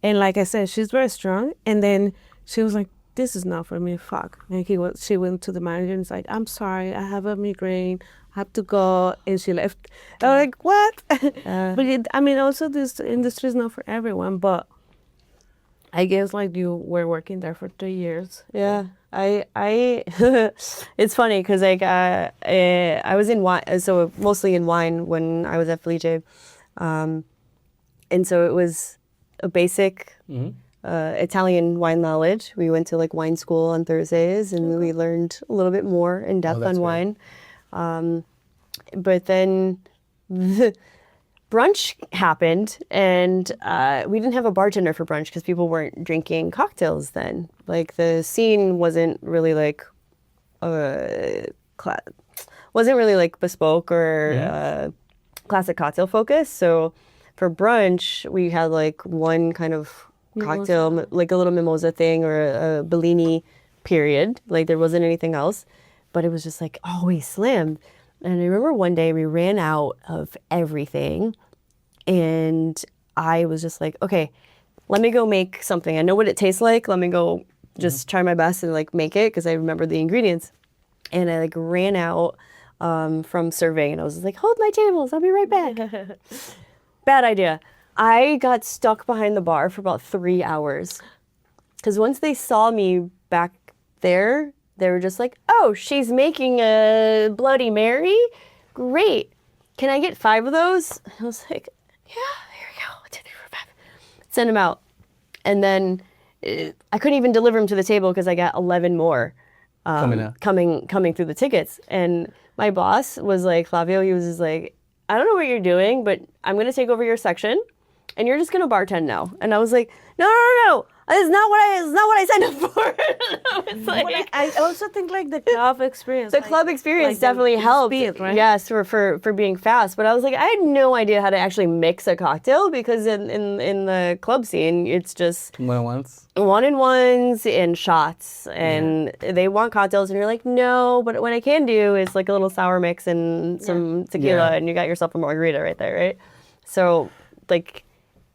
And like I said, she's very strong. And then she was like, this is not for me, fuck. And she went to the manager and was like, I'm sorry, I have a migraine, I have to go. And she left. I was like, what? But also this industry is not for everyone, but I guess like you were working there for 3 years. Yeah, I it's funny because like I was in wine, so mostly in wine when I was at Felice, and so it was a basic Italian wine knowledge. We went to like wine school on Thursdays, and we learned a little bit more in depth on wine. But then brunch happened, and we didn't have a bartender for brunch because people weren't drinking cocktails then. Like the scene wasn't really like bespoke or classic cocktail focus. So for brunch, we had like one kind of cocktail, like a little mimosa thing or a Bellini period. Like there wasn't anything else, but it was just like always slammed. And I remember one day we ran out of everything, and I was just like, okay, let me go make something. I know what it tastes like. Let me go just try my best and like make it, because I remember the ingredients. And I like ran out from serving, and I was just like, hold my tables, I'll be right back. Bad idea. I got stuck behind the bar for about 3 hours, because once they saw me back there, they were just like, oh, she's making a Bloody Mary? Great. Can I get 5 of those? I was like, yeah, here we go. 2, 3, 4, 5. Send them out. And then I couldn't even deliver them to the table because I got 11 more coming through the tickets. And my boss was like, Flavio, he was just like, I don't know what you're doing, but I'm going to take over your section, and you're just going to bartend now. And I was like, no. It's not what I signed up for. It's like, I also think like the club experience. The club experience definitely helped. Speed, right? Yes, for being fast. But I was like, I had no idea how to actually mix a cocktail, because in the club scene, it's just one-on-ones and shots, and they want cocktails, and you're like, no. But what I can do is like a little sour mix and some tequila, and you got yourself a margarita right there, right? So like,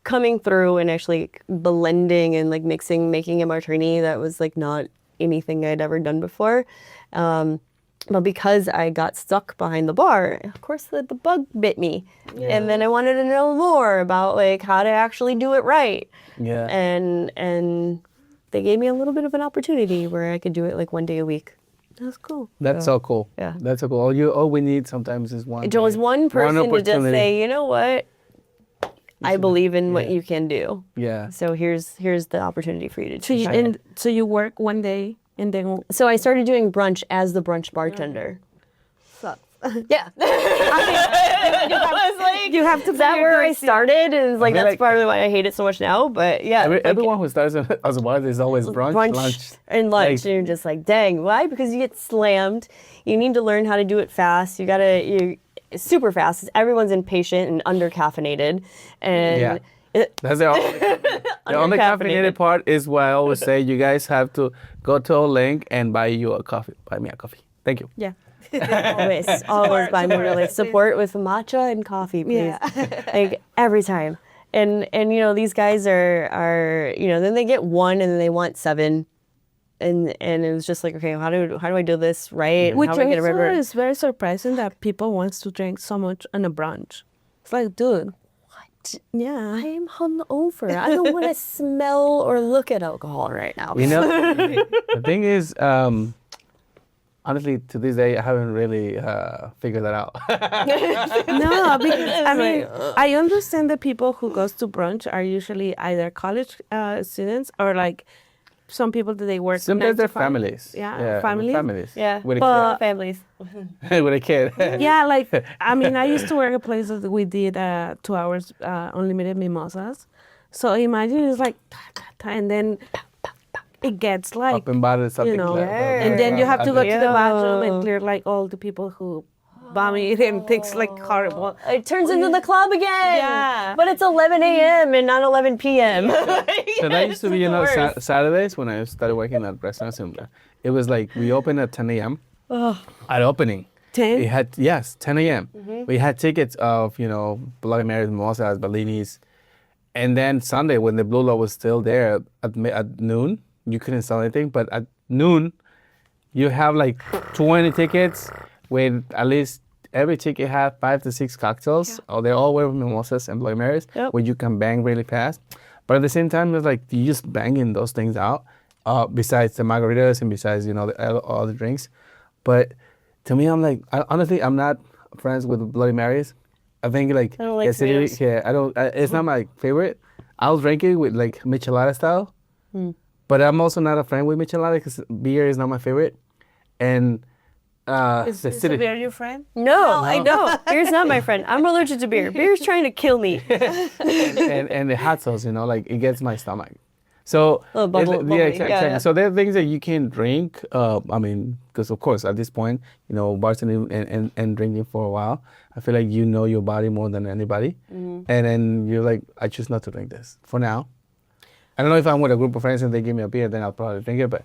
coming through and actually blending and like mixing, making a martini that was like not anything I'd ever done before. But because I got stuck behind the bar, of course the bug bit me. Yeah. And then I wanted to know more about like how to actually do it right. Yeah. And they gave me a little bit of an opportunity where I could do it like 1 day a week. That's cool. That's so cool. Yeah. That's so cool. All we need sometimes is one person to just say, you know what? I believe in what you can do. Yeah. So here's the opportunity for you to try it. So you work 1 day and then... So I started doing brunch as the brunch bartender. Sucks. Yeah. You have to... Is that where I started? And like that's probably why I hate it so much now. But yeah. Everyone who starts as a bartender is always brunch, lunch. And lunch. And you're just like, dang. Why? Because you get slammed. You need to learn how to do it fast. Super fast. Everyone's impatient and under caffeinated, and That's the only caffeinated part is what I always say. You guys have to go to a link and buy you a coffee. Buy me a coffee. Thank you. Yeah. always buy me really support with matcha and coffee, please. Yeah. Like every time. And these guys are then they get one and then they want 7. And it was just like, okay, how do I do this right? Which how do I get a river? is very surprising that people wants to drink so much on a brunch. It's like, dude. What? Yeah. I am hungover. I don't want to smell or look at alcohol right now. The thing is, honestly, to this day, I haven't really figured that out. No, because I mean, I understand that people who goes to brunch are usually either college students or like some people that they work. Sometimes they're families. Yeah, families. Yeah, with a kid. Families. With a kid. Yeah, like I mean, I used to work at a place that we did 2 hours unlimited mimosas. So imagine it's like, and then it gets like, up and bottles, something and then you have to go to the bathroom and clear like all the people who vomit and things like horrible. It turns into the club again. Yeah. But it's 11 a.m. and not 11 p.m. So that used to be, Saturdays when I started working at restaurants. It was like we opened at 10 a.m. At opening. 10? We had, 10 a.m. Mm-hmm. We had tickets of, Bloody Marys, mimosas, Bellinis. And then Sunday when the Blue Law was still there at noon, you couldn't sell anything. But at noon, you have like 20 tickets with at least every ticket had 5 to 6 cocktails. Yeah. Oh, they all were mimosas and Bloody Marys, where you can bang really fast. But at the same time, it's like you just banging those things out. Besides the margaritas and besides all the drinks. But to me, I'm like, honestly, I'm not friends with Bloody Marys. I think like I don't like tomatoes. I don't. It's not my favorite. I'll drink it with like michelada style. But I'm also not a friend with michelada because beer is not my favorite. And is beer your friend? No, I don't. Beer's not my friend. I'm allergic to beer. Beer's trying to kill me. and the hot sauce, like it gets my stomach. So bubbly. Exactly. Yeah. So there are things that you can drink. I mean, because of course at this point, bartending and drinking for a while, I feel like you know your body more than anybody. Mm-hmm. And then you're like, I choose not to drink this for now. I don't know if I'm with a group of friends and they give me a beer, then I'll probably drink it. But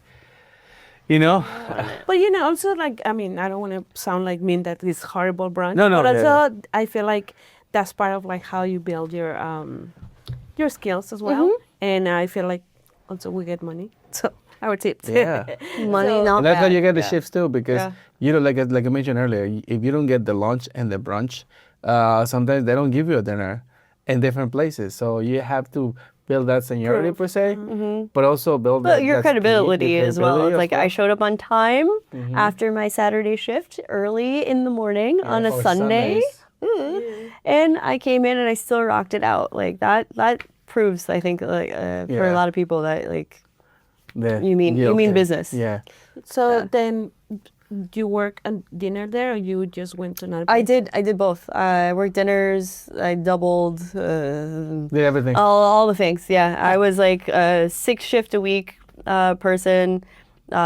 But also like, I mean, I don't want to sound like mean that it's horrible brunch. No. But also I feel like that's part of like how you build your skills as well. Mm-hmm. And I feel like also we get money. So our tips. Yeah. Money, not and that's bad. how you get the shifts too, because like I mentioned earlier, if you don't get the lunch and the brunch, sometimes they don't give you a dinner in different places. So you have to build that seniority per se, but also build your credibility as well. Like well. I showed up on time after my Saturday shift early in the morning on a Sunday. And I came in and I still rocked it out. Like that proves, I think, like for a lot of people that like you mean business. Yeah. So then you work a dinner there, or you just went to another place? place? I did both. I worked dinners. I doubled. Did everything. All the things. Yeah, I was like a 6 shift a week person.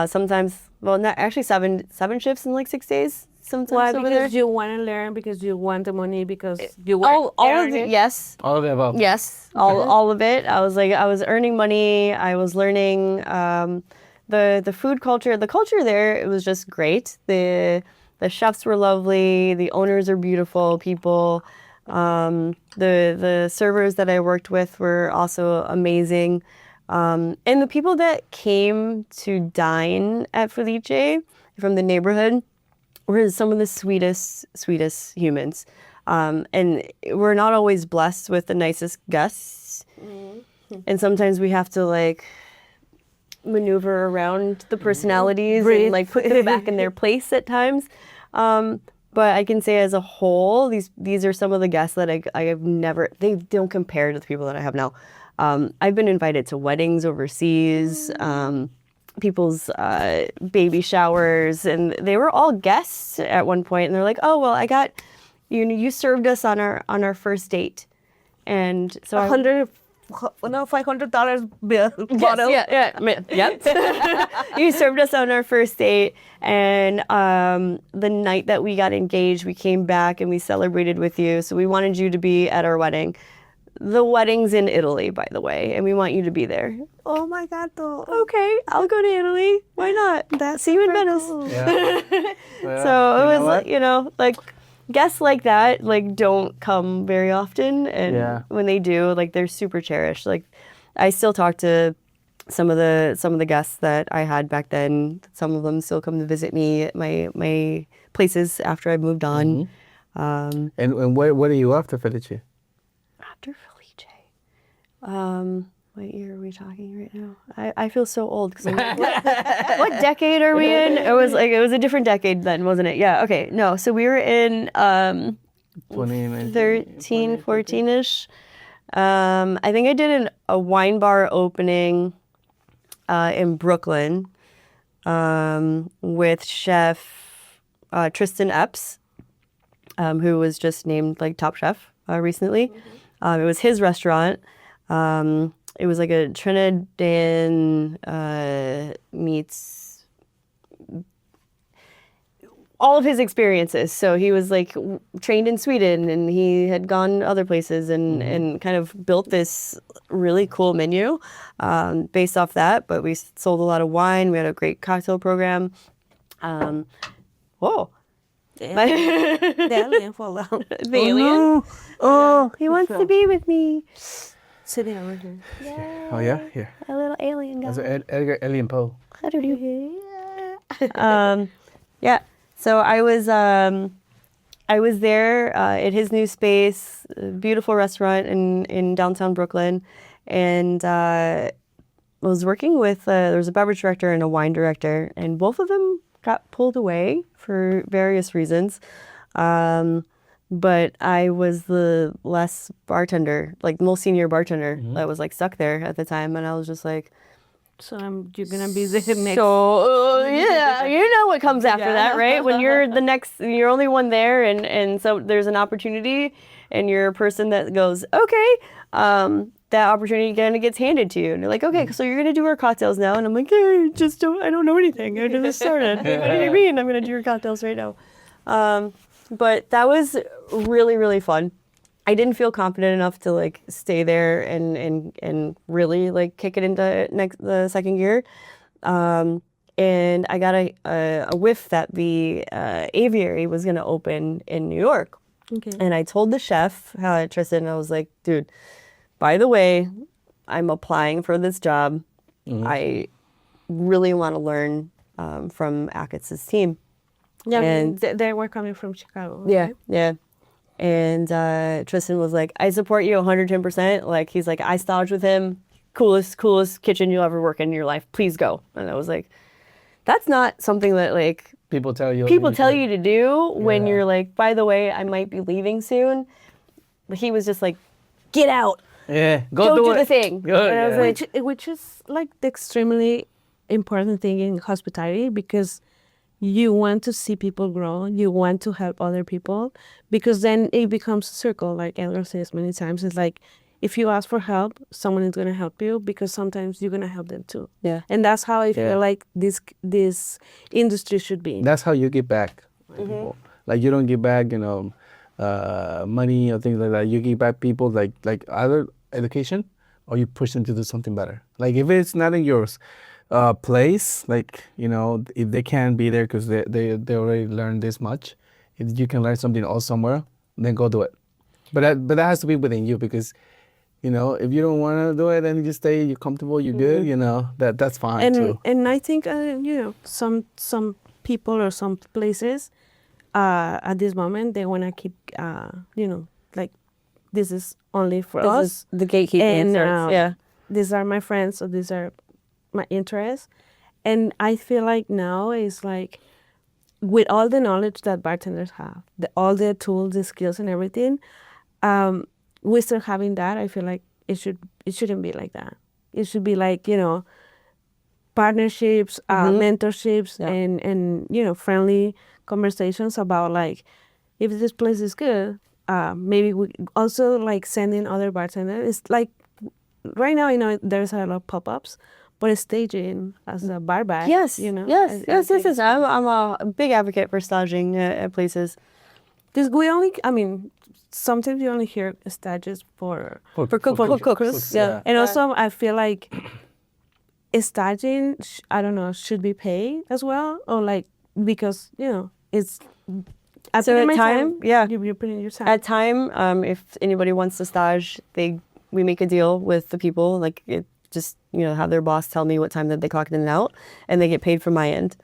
Sometimes, not actually 7 shifts in like 6 days. Sometimes. Why? Because you want to learn, because you want the money, because you all of it. Yes. All of the above. Yes, all of it. I was earning money. I was learning. The food culture, the culture there, it was just great. The chefs were lovely. The owners are beautiful people. The servers that I worked with were also amazing. And the people that came to dine at Felice from the neighborhood were some of the sweetest humans. And we're not always blessed with the nicest guests. Mm-hmm. And sometimes we have to like maneuver around the personalities and like put them back in their place at times. But I can say as a whole, these are some of the guests that I have never, they don't compare to the people that I have now. I've been invited to weddings overseas, people's baby showers, and they were all guests at one point, and they're like, oh, well, I got, you served us on our first date. And so $500 bill bottle. Yep. You served us on our first date, and the night that we got engaged, we came back and we celebrated with you. So we wanted you to be at our wedding. The wedding's in Italy, by the way, and we want you to be there. Oh my God, though. Okay, I'll go to Italy. Why not? See you in Venice. Cool. Yeah. Well, So it was, what? like guests like that, like don't come very often, and Yeah. when they do, like they're super cherished. Like I still talk to some of the guests that I had back then. Some of them still come to visit me at my places after I moved on. And what are you after, Felice? After Felice, what year are we talking right now? I feel so old because I'm like, what decade are we in? It was a different decade then, wasn't it? Yeah. Okay. No. So we were in 13, 14-ish. I think I did a wine bar opening in Brooklyn with chef Tristan Epps, who was just named like top chef recently. It was his restaurant. It was like a Trinidadian meets all of his experiences. So he was like trained in Sweden, and he had gone other places and kind of built this really cool menu based off that. But we sold a lot of wine. We had a great cocktail program. Whoa. The alien fall down. The alien? Oh, he wants to be with me. Sitting over here. Yay. Oh yeah, here. A little alien guy. That's Edgar Allan Poe. How do you? Yeah. So I was there at his new space, a beautiful restaurant in downtown Brooklyn, and I was working with there was a beverage director and a wine director, and both of them got pulled away for various reasons. But I was the less bartender, like the most senior bartender that was like stuck there at the time, and I was just like, So you're gonna be the next. so yeah, you know what comes after that, right? When you're you're only one there, and so there's an opportunity, and you're a person that goes, okay, that opportunity kind of gets handed to you, and you're like, okay, so you're gonna do our cocktails now, and I'm like, hey, I don't know anything. I just started. What do you mean? I'm gonna do your cocktails right now. But that was really, really fun. I didn't feel confident enough to like stay there and really like kick it into the second year. And I got a whiff that the aviary was going to open in New York. Okay. And I told the chef, Tristan, I was like, dude, by the way, I'm applying for this job. I really want to learn from Ackett's team. Yeah, And they were coming from Chicago. yeah, right? yeah. And Tristan was like, I support you 110%. Like, he's like, I staged with him. Coolest kitchen you'll ever work in your life. Please go. And I was like, that's not something that like People tell you to do when you're like, by the way, I might be leaving soon. But he was just like, get out. Yeah, Go do it. the thing. Go, And I was like, Which is like the extremely important thing in hospitality, because you want to see people grow, you want to help other people, because then it becomes a circle, like Edgar says many times. It's like, if you ask for help, someone is going to help you, because sometimes you're going to help them too. Yeah. And that's how I feel like this industry should be. That's how you give back. People. Like you don't give back, money or things like that. You give back people like either education, or you push them to do something better. Like if it's not in yours place, like if they can't be there because they already learned this much, if you can learn something else somewhere, then go do it. But that has to be within you, because if you don't want to do it, then you just stay. You're comfortable. You're good. That's fine too. And I think some people or some places at this moment they want to keep like this is only for us. this is the gatekeeping starts. Yeah. These are my friends, or these are my interests. And I feel like now is like, with all the knowledge that bartenders have, all the tools, the skills and everything, we still having that. I feel like it shouldn't be like that. It should be like, partnerships, mentorships, and friendly conversations about like, if this place is good, maybe we also like sending other bartenders. It's like right now, there's a lot of pop-ups, but staging as a bar back. Yes. Yes. I'm a big advocate for staging at places. Because sometimes you only hear stages for cooks. Yeah. And also, I feel like staging, I don't know, should be paid as well, or like because it's. So at Thyme, you're putting your time. At Thyme, if anybody wants to stage, we make a deal with the people. Like it just have their boss tell me what time that they clock in and out, and they get paid from my end.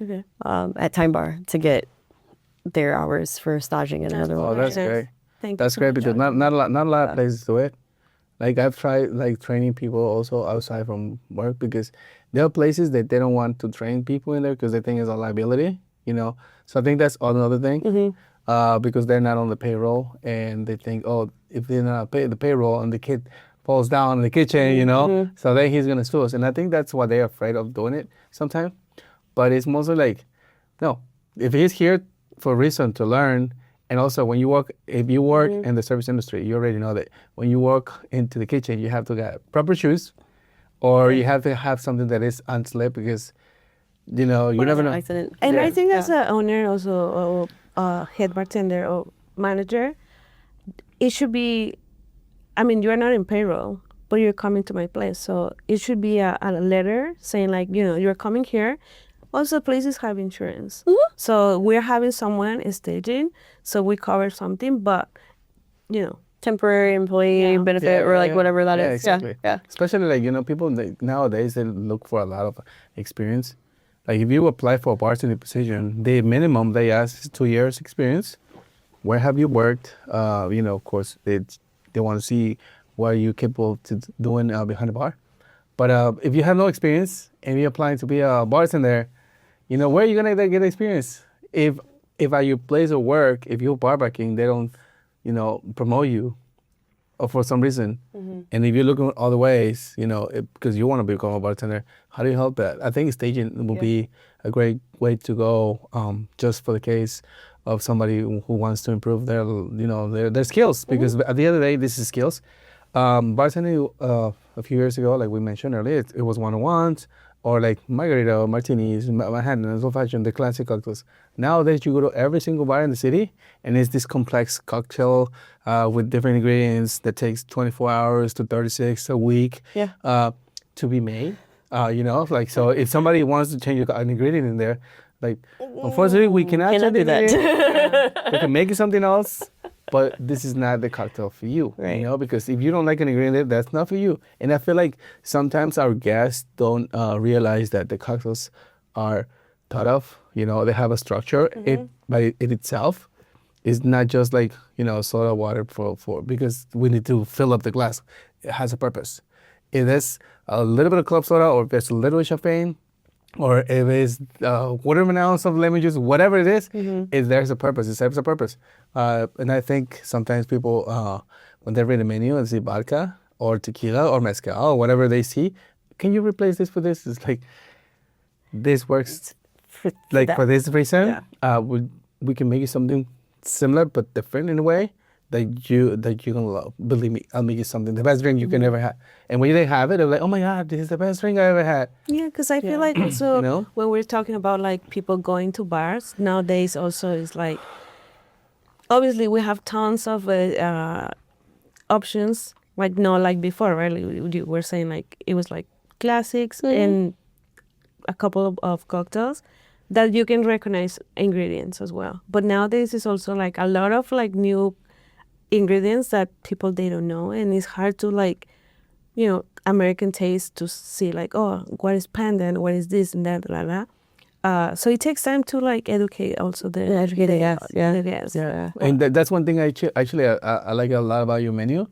Okay. At Thyme Bar to get their hours for staging and another one. Oh, that's great. Thank That's you so great much. because not a lot of places do it. Like I've tried like training people also outside from work because there are places that they don't want to train people in there because they think it's a liability, So I think that's another thing because they're not on the payroll and they think, oh, if they're not pay the payroll and the kid falls down in the kitchen, so then he's gonna sue us. And I think that's why they're afraid of doing it sometimes. But it's mostly like, no, if he's here for a reason to learn. And also, if you work in the service industry, you already know that when you walk into the kitchen, you have to get proper shoes, or you have to have something that is unslip because, you never know. Accident. And I think as an owner, also or head bartender or manager, it should be. You are not in payroll, but you're coming to my place, so it should be a letter saying like, you're coming here. Also, places have insurance. So we're having someone staging, so we cover something, but, Temporary employee benefit or like whatever that is. Exactly. Yeah. Especially like, people nowadays, they look for a lot of experience. Like if you apply for a bartending position, the minimum they ask is 2 years experience. Where have you worked? Of course, they want to see what you're capable to doing behind the bar. But if you have no experience and you're applying to be a bartender, where are you going to get experience? If at your place of work, if you're barbecuing, they don't, promote you or for some reason. And if you're looking at other ways, because you want to become a bartender, how do you help that? I think staging will be a great way to go just for the case of somebody who wants to improve their skills. Because at the end of the day, this is skills. Bartending a few years ago, like we mentioned earlier, it was one-on-ones, or like margarita or martinis, Manhattan, and old-fashioned, the classic cocktails. Nowadays, you go to every single bar in the city, and it's this complex cocktail with different ingredients that takes 24 hours to 36 a week to be made. So if somebody wants to change an ingredient in there, like, unfortunately, we cannot do that. We can make it something else. But this is not the cocktail for you, right. Because if you don't like an ingredient, that's not for you. And I feel like sometimes our guests don't realize that the cocktails are thought of, they have a structure. It itself is not just like, soda water for because we need to fill up the glass. It has a purpose. If there's a little bit of club soda or if there's a little champagne, or if it's whatever ounce of lemon juice, whatever it is, there's a purpose. It serves a purpose. And I think sometimes people, when they read the menu and see vodka or tequila or mezcal or whatever they see, can you replace this with this? It's like, this works for this reason. Yeah. We can make it something similar but different in a way that you're gonna love. Believe me, I'll make you something, the best drink you can ever have. And when they have it, they're like, oh my God, this is the best drink I ever had. Yeah, because I feel like also when we're talking about like people going to bars, nowadays also is like, obviously we have tons of options, like not like before, right? Like, you were saying like it was like classics and a couple of cocktails that you can recognize ingredients as well. But nowadays it's also like a lot of like new ingredients that they don't know, and it's hard to like, American taste to see like, oh, what is pandan, what is this and that, blah, blah. So it takes time to like educate also the guests. Yeah. And that's one thing I like a lot about your menu,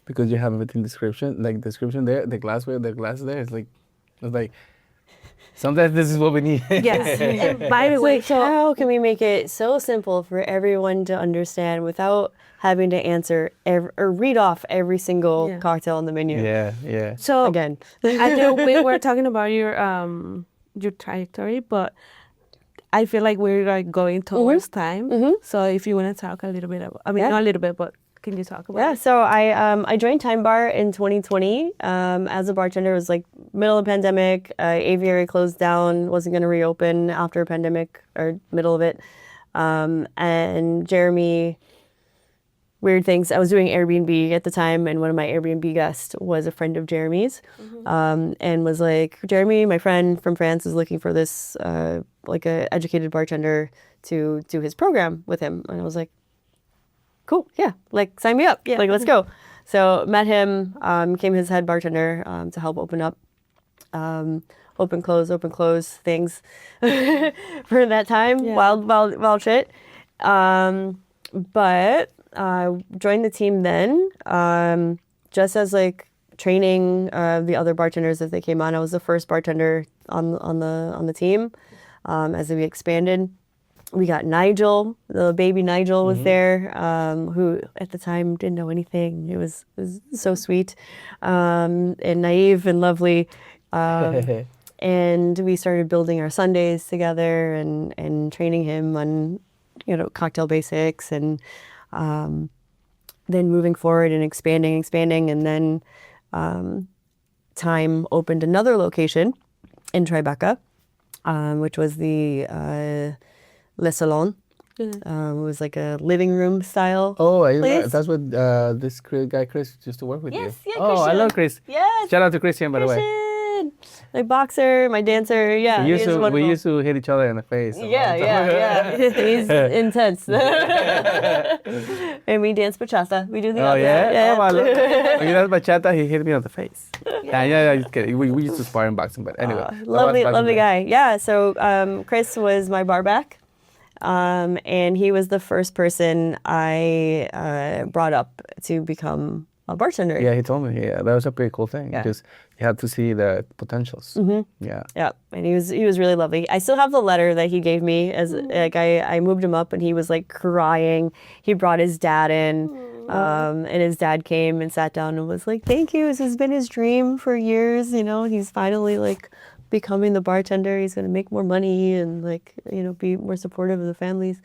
because you have everything description there, the glassware, the glass there. It's like sometimes this is what we need. Yes. And by the way, so how can we make it so simple for everyone to understand without having to answer or read off every single cocktail on the menu? Yeah. So again, I know we were talking about your trajectory, but I feel like we're like going towards time. So if you want to talk a little bit about, not a little bit, but can you talk about it? So I joined Thyme Bar in 2020 as a bartender. It was like middle of the pandemic. Aviary closed down, wasn't going to reopen after a pandemic or middle of it. And Jeremy, weird things. I was doing Airbnb at the time, and one of my Airbnb guests was a friend of Jeremy's, and was like, Jeremy, my friend from France, is looking for this like a educated bartender to do his program with him. And I was like, cool, yeah, like sign me up, like let's go. So met him, became his head bartender to help open up, open close things for that time. Wild shit. But joined the team then, just as like training the other bartenders as they came on. I was the first bartender on the team. As we expanded, we got Nigel, the baby Nigel was there, who at the time didn't know anything. It was so sweet, and naive and lovely. And we started building our Sundays together and training him on, cocktail basics, and then moving forward and expanding. And then Thyme opened another location in Tribeca, which was the Le Salon. It was like a living room style. Oh, place. That's what this guy Chris used to work with you. Yeah, oh, Christian. I love Chris. Yes. Shout out to Christian, by the way. My boxer, my dancer, yeah. We used to hit each other in the face. Yeah. He's intense. And we dance bachata. We do the opposite. Yeah? Oh, I love it. When you dance bachata, he hit me on the face. Yeah, just kidding. We used to spar in boxing, but anyway. Lovely guy. Yeah, so Chris was my bar back. And he was the first person I brought up to become a bartender. Yeah, he told me. Yeah, that was a pretty cool thing because you had to see the potentials. Yeah. Yeah, and he was really lovely. I still have the letter that he gave me as like I moved him up, and he was like crying. He brought his dad in, and his dad came and sat down and was like, "Thank you. This has been his dream for years. He's finally like becoming the bartender. He's gonna make more money and like be more supportive of the families."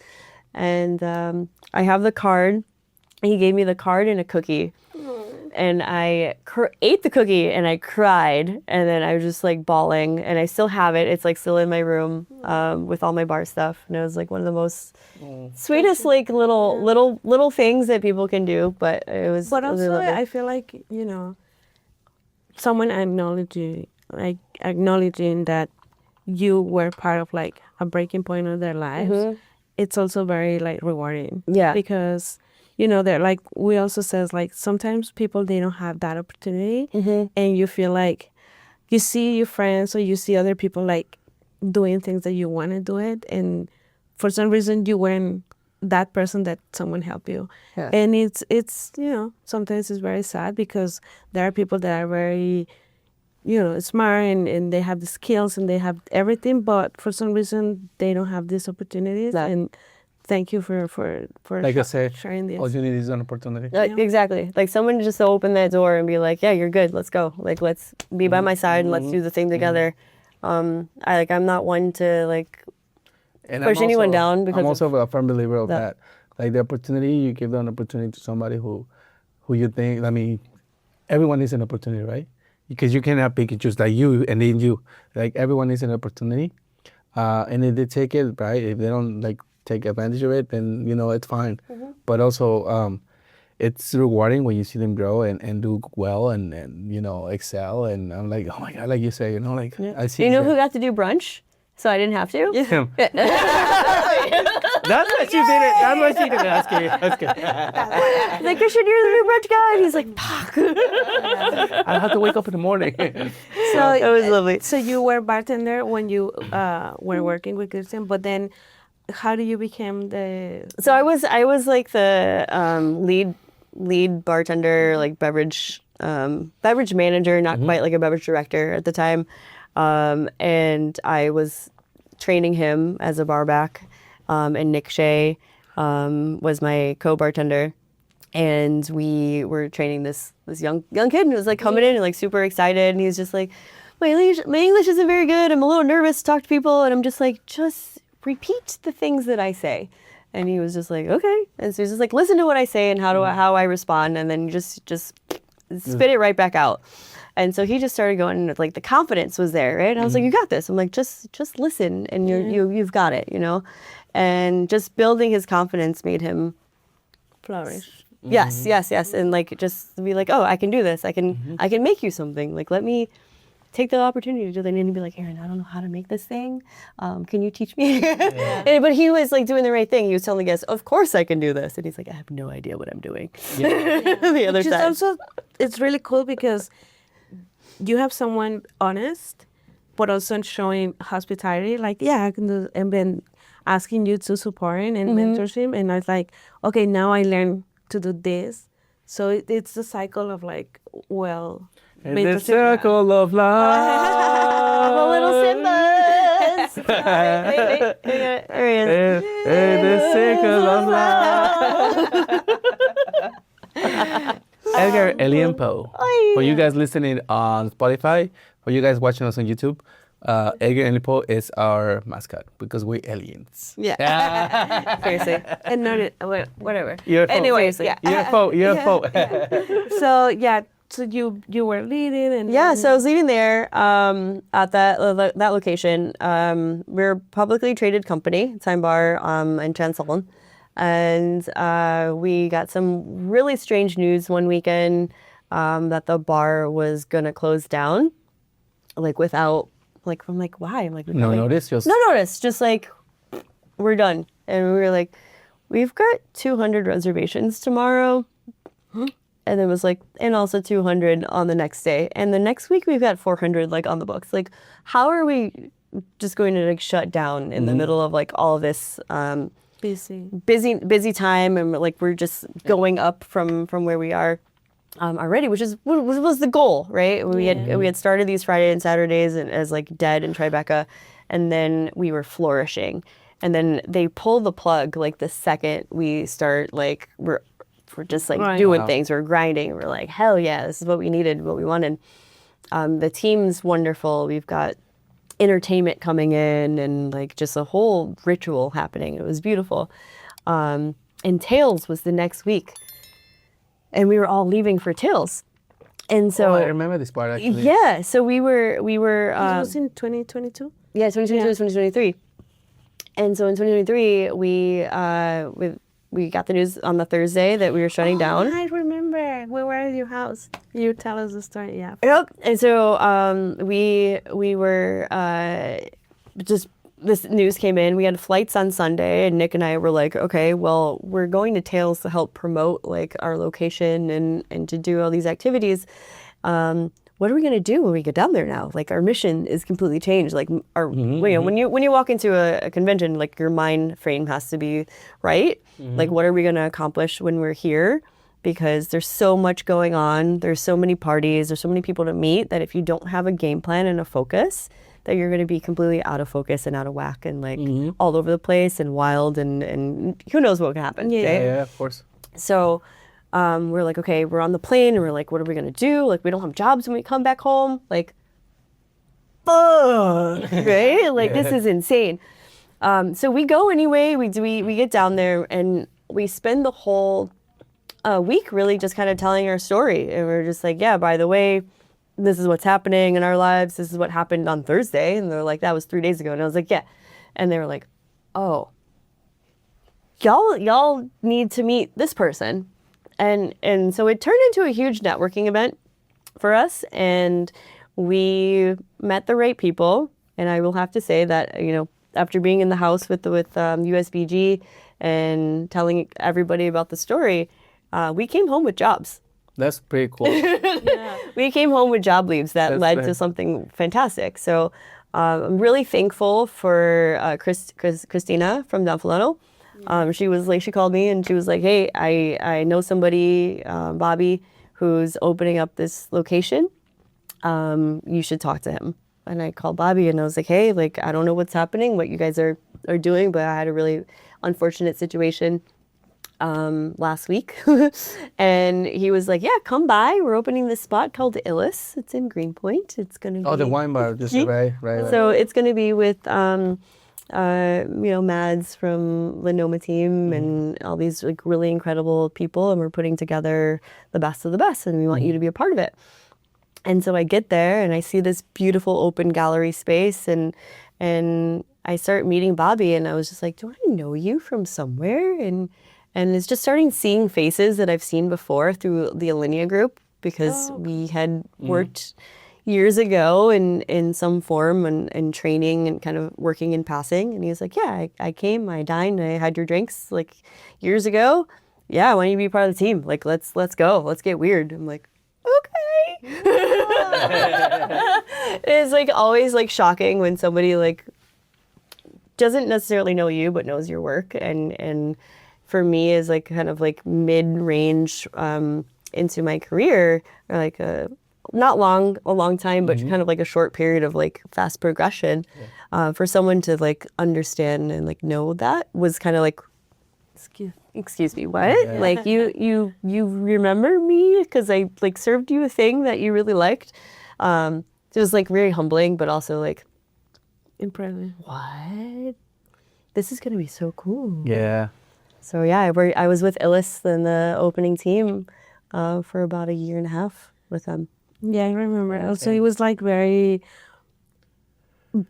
And I have the card. He gave me the card and a cookie. And I ate the cookie and I cried, and then I was just like bawling, and I still have it. It's like still in my room with all my bar stuff, and it was like one of the most sweetest like little things that people can do. But it was. But also, really I feel like someone acknowledging that you were part of like a breaking point of their lives. It's also very like rewarding. Yeah, because. They're like, we also says like sometimes people, they don't have that opportunity, and you feel like you see your friends or you see other people like doing things that you want to do it, and for some reason you weren't that person that someone helped you. Yeah. And it's sometimes it's very sad because there are people that are very smart and they have the skills and they have everything, but for some reason they don't have these opportunities. And thank you for like I said, sharing this. All you need is an opportunity. Exactly. Like someone just to open that door and be like, yeah, you're good. Let's go. Like, let's be by my side and let's do the thing together. I'm not one to like push anyone down because I'm also a firm believer of that. Like the opportunity, you give an opportunity to somebody who you think, everyone needs an opportunity, right? Because you cannot pick and choose like you and then you. Like everyone needs an opportunity. And if they take it, right, if they don't like take advantage of it, then it's fine. But also it's rewarding when you see them grow and do well and excel, and I'm like, oh my god, like you say, I see. Who got to do brunch? So I didn't have to? Him. That's what she did it. That's what she did it. That's good. Like, Christian, you're the new brunch guy. And he's like, fuck. I have to wake up in the morning. So it was lovely. So you were bartender when you were working with Christian, but then how do you become the? So I was like the lead bartender, like beverage manager, not quite like a beverage director at the time, and I was training him as a bar back, and Nick Shea was my co-bartender, and we were training this young kid who was like coming in and like super excited, and he was just like, my English isn't very good. I'm a little nervous to talk to people, and I'm just like, just repeat the things that I say. And he was just like, okay. And so he's just like, listen to what I say and how I respond, and then just spit it right back out. And so he just started going, and like the confidence was there, right? And I was like, you got this. I'm like, just listen, and you've got it, you know? And just building his confidence made him flourish. Yes, and like just be like, oh, I can do this. I can make you something. Like, let me take the opportunity to do that. And he'd be like, Erin, I don't know how to make this thing. Can you teach me? But he was like doing the right thing. He was telling us, of course I can do this. And he's like, I have no idea what I'm doing. The other Which side. is also, it's really cool because you have someone honest, but also showing hospitality. Like, yeah, I can do, and then asking you to support and mentorship. And I was like, okay, now I learn to do this. So it's the cycle of like, well, in the circle of life. The little Simbas. Wait. There he is. In the circle of life. Edgar Alien Poe. For you guys listening on Spotify, for you guys watching us on YouTube, Edgar Alien Poe is our mascot because we're aliens. Yeah. Seriously. And not it, well, whatever. You're a foe. Anyways, You're a foe. So yeah, so you were leading and Yeah, so I was leaving there at that location. We're a publicly traded company, Thyme Bar in Chansoln. And we got some really strange news one weekend that the bar was going to close down, like without, like, I'm like, why? I'm like, No notice? No notice, just like, we're done. And we were like, we've got 200 reservations tomorrow. And it was like, and also 200 on the next day. And the next week we've got 400 like on the books. Like, how are we just going to like shut down in the middle of like all of this busy time, and like we're just going up from where we are already, which was the goal, right? We had started these Friday and Saturdays as like dead in Tribeca, and then we were flourishing. And then they pull the plug like the second we start, like we're just like doing things, we're grinding, we're like, hell yeah, this is what we needed, what we wanted. The team's wonderful. We've got entertainment coming in and like just a whole ritual happening. It was beautiful. And Tails was the next week, and we were all leaving for Tails. And so I remember this part actually. Yeah, so we were it was in 2022. Yeah, 2022 was 2023. And so in 2023 we got the news on the Thursday that we were shutting down. I remember. We were at your house. You tell us the story, yeah. Yep. And so we were just, this news came in. We had flights on Sunday, and Nick and I were like, okay, well, we're going to Tails to help promote like our location and to do all these activities. What are we going to do when we get down there now? Like, our mission is completely changed. Like, you know, when you walk into a convention, like your mind frame has to be right. Like, what are we going to accomplish when we're here? Because there's so much going on. There's so many parties. There's so many people to meet that if you don't have a game plan and a focus, that you're going to be completely out of focus and out of whack and like all over the place and wild and who knows what can happen. Yeah, of course. So we're like, okay, we're on the plane, and we're like, what are we going to do? Like, we don't have jobs when we come back home. Like, right? Like, this is insane. So we go anyway. We get down there, and we spend the whole week really just kind of telling our story. And we're just like, yeah, by the way, this is what's happening in our lives. This is what happened on Thursday. And they're like, that was 3 days ago. And I was like, yeah. And they were like, oh, y'all need to meet this person. And so it turned into a huge networking event for us, and we met the right people. And I will have to say that, you know, after being in the house with USBG and telling everybody about the story, we came home with jobs. That's pretty cool. We came home with job leads that led to something fantastic. So I'm really thankful for Christina from Dunfalano. She called me and she was like, hey, I know somebody, Bobby, who's opening up this location. You should talk to him. And I called Bobby and I was like, hey, like, I don't know what's happening, what you guys are doing, but I had a really unfortunate situation last week. And he was like, yeah, come by. We're opening this spot called Illis. It's in Greenpoint. It's going to be... Oh, the wine bar. Just right. So it's going to be with, Mads from Lindoma team and all these like really incredible people. And we're putting together the best of the best. And we want you to be a part of it. And so I get there and I see this beautiful open gallery space, and I start meeting Bobby, and I was just like, do I know you from somewhere? And it's just starting seeing faces that I've seen before through the Alinea group, because we had worked years ago in some form and training and kind of working in passing. And he was like, yeah, I came, I dined, I had your drinks like years ago. Yeah, why don't you be part of the team? Like, let's go, let's get weird. I'm like, okay. It's like always like shocking when somebody like doesn't necessarily know you but knows your work, and for me is like kind of like mid-range into my career, or like a long time, but kind of like a short period of like fast progression. For someone to like understand and like know that was kind of like, excuse me, what? Yeah. Like you remember me because I like served you a thing that you really liked. It was like very humbling, but also like impressive. What? This is gonna be so cool. Yeah. So yeah, I was with Illis in the opening team for about a year and a half with them. Yeah, I remember. Okay. Also, it was like very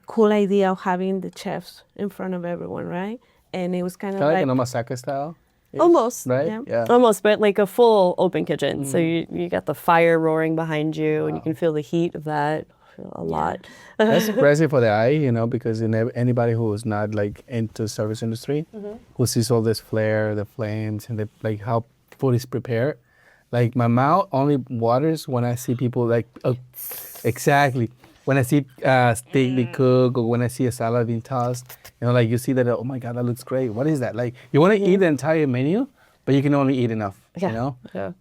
cool idea of having the chefs in front of everyone, right? And it was kind of like an omasaka style. Almost, right? Yeah. Almost, but like a full open kitchen. So you got the fire roaring behind you, and you can feel the heat of that a lot. That's impressive for the eye, you know, because anybody who is not like into service industry, who sees all this flare, the flames, and like how food is prepared. Like my mouth only waters when I see people like, exactly. When I see steak being cooked, or when I see a salad being tossed, you know, like you see that, oh my God, that looks great. What is that? Like you want to eat the entire menu, but you can only eat enough, you know? Yeah.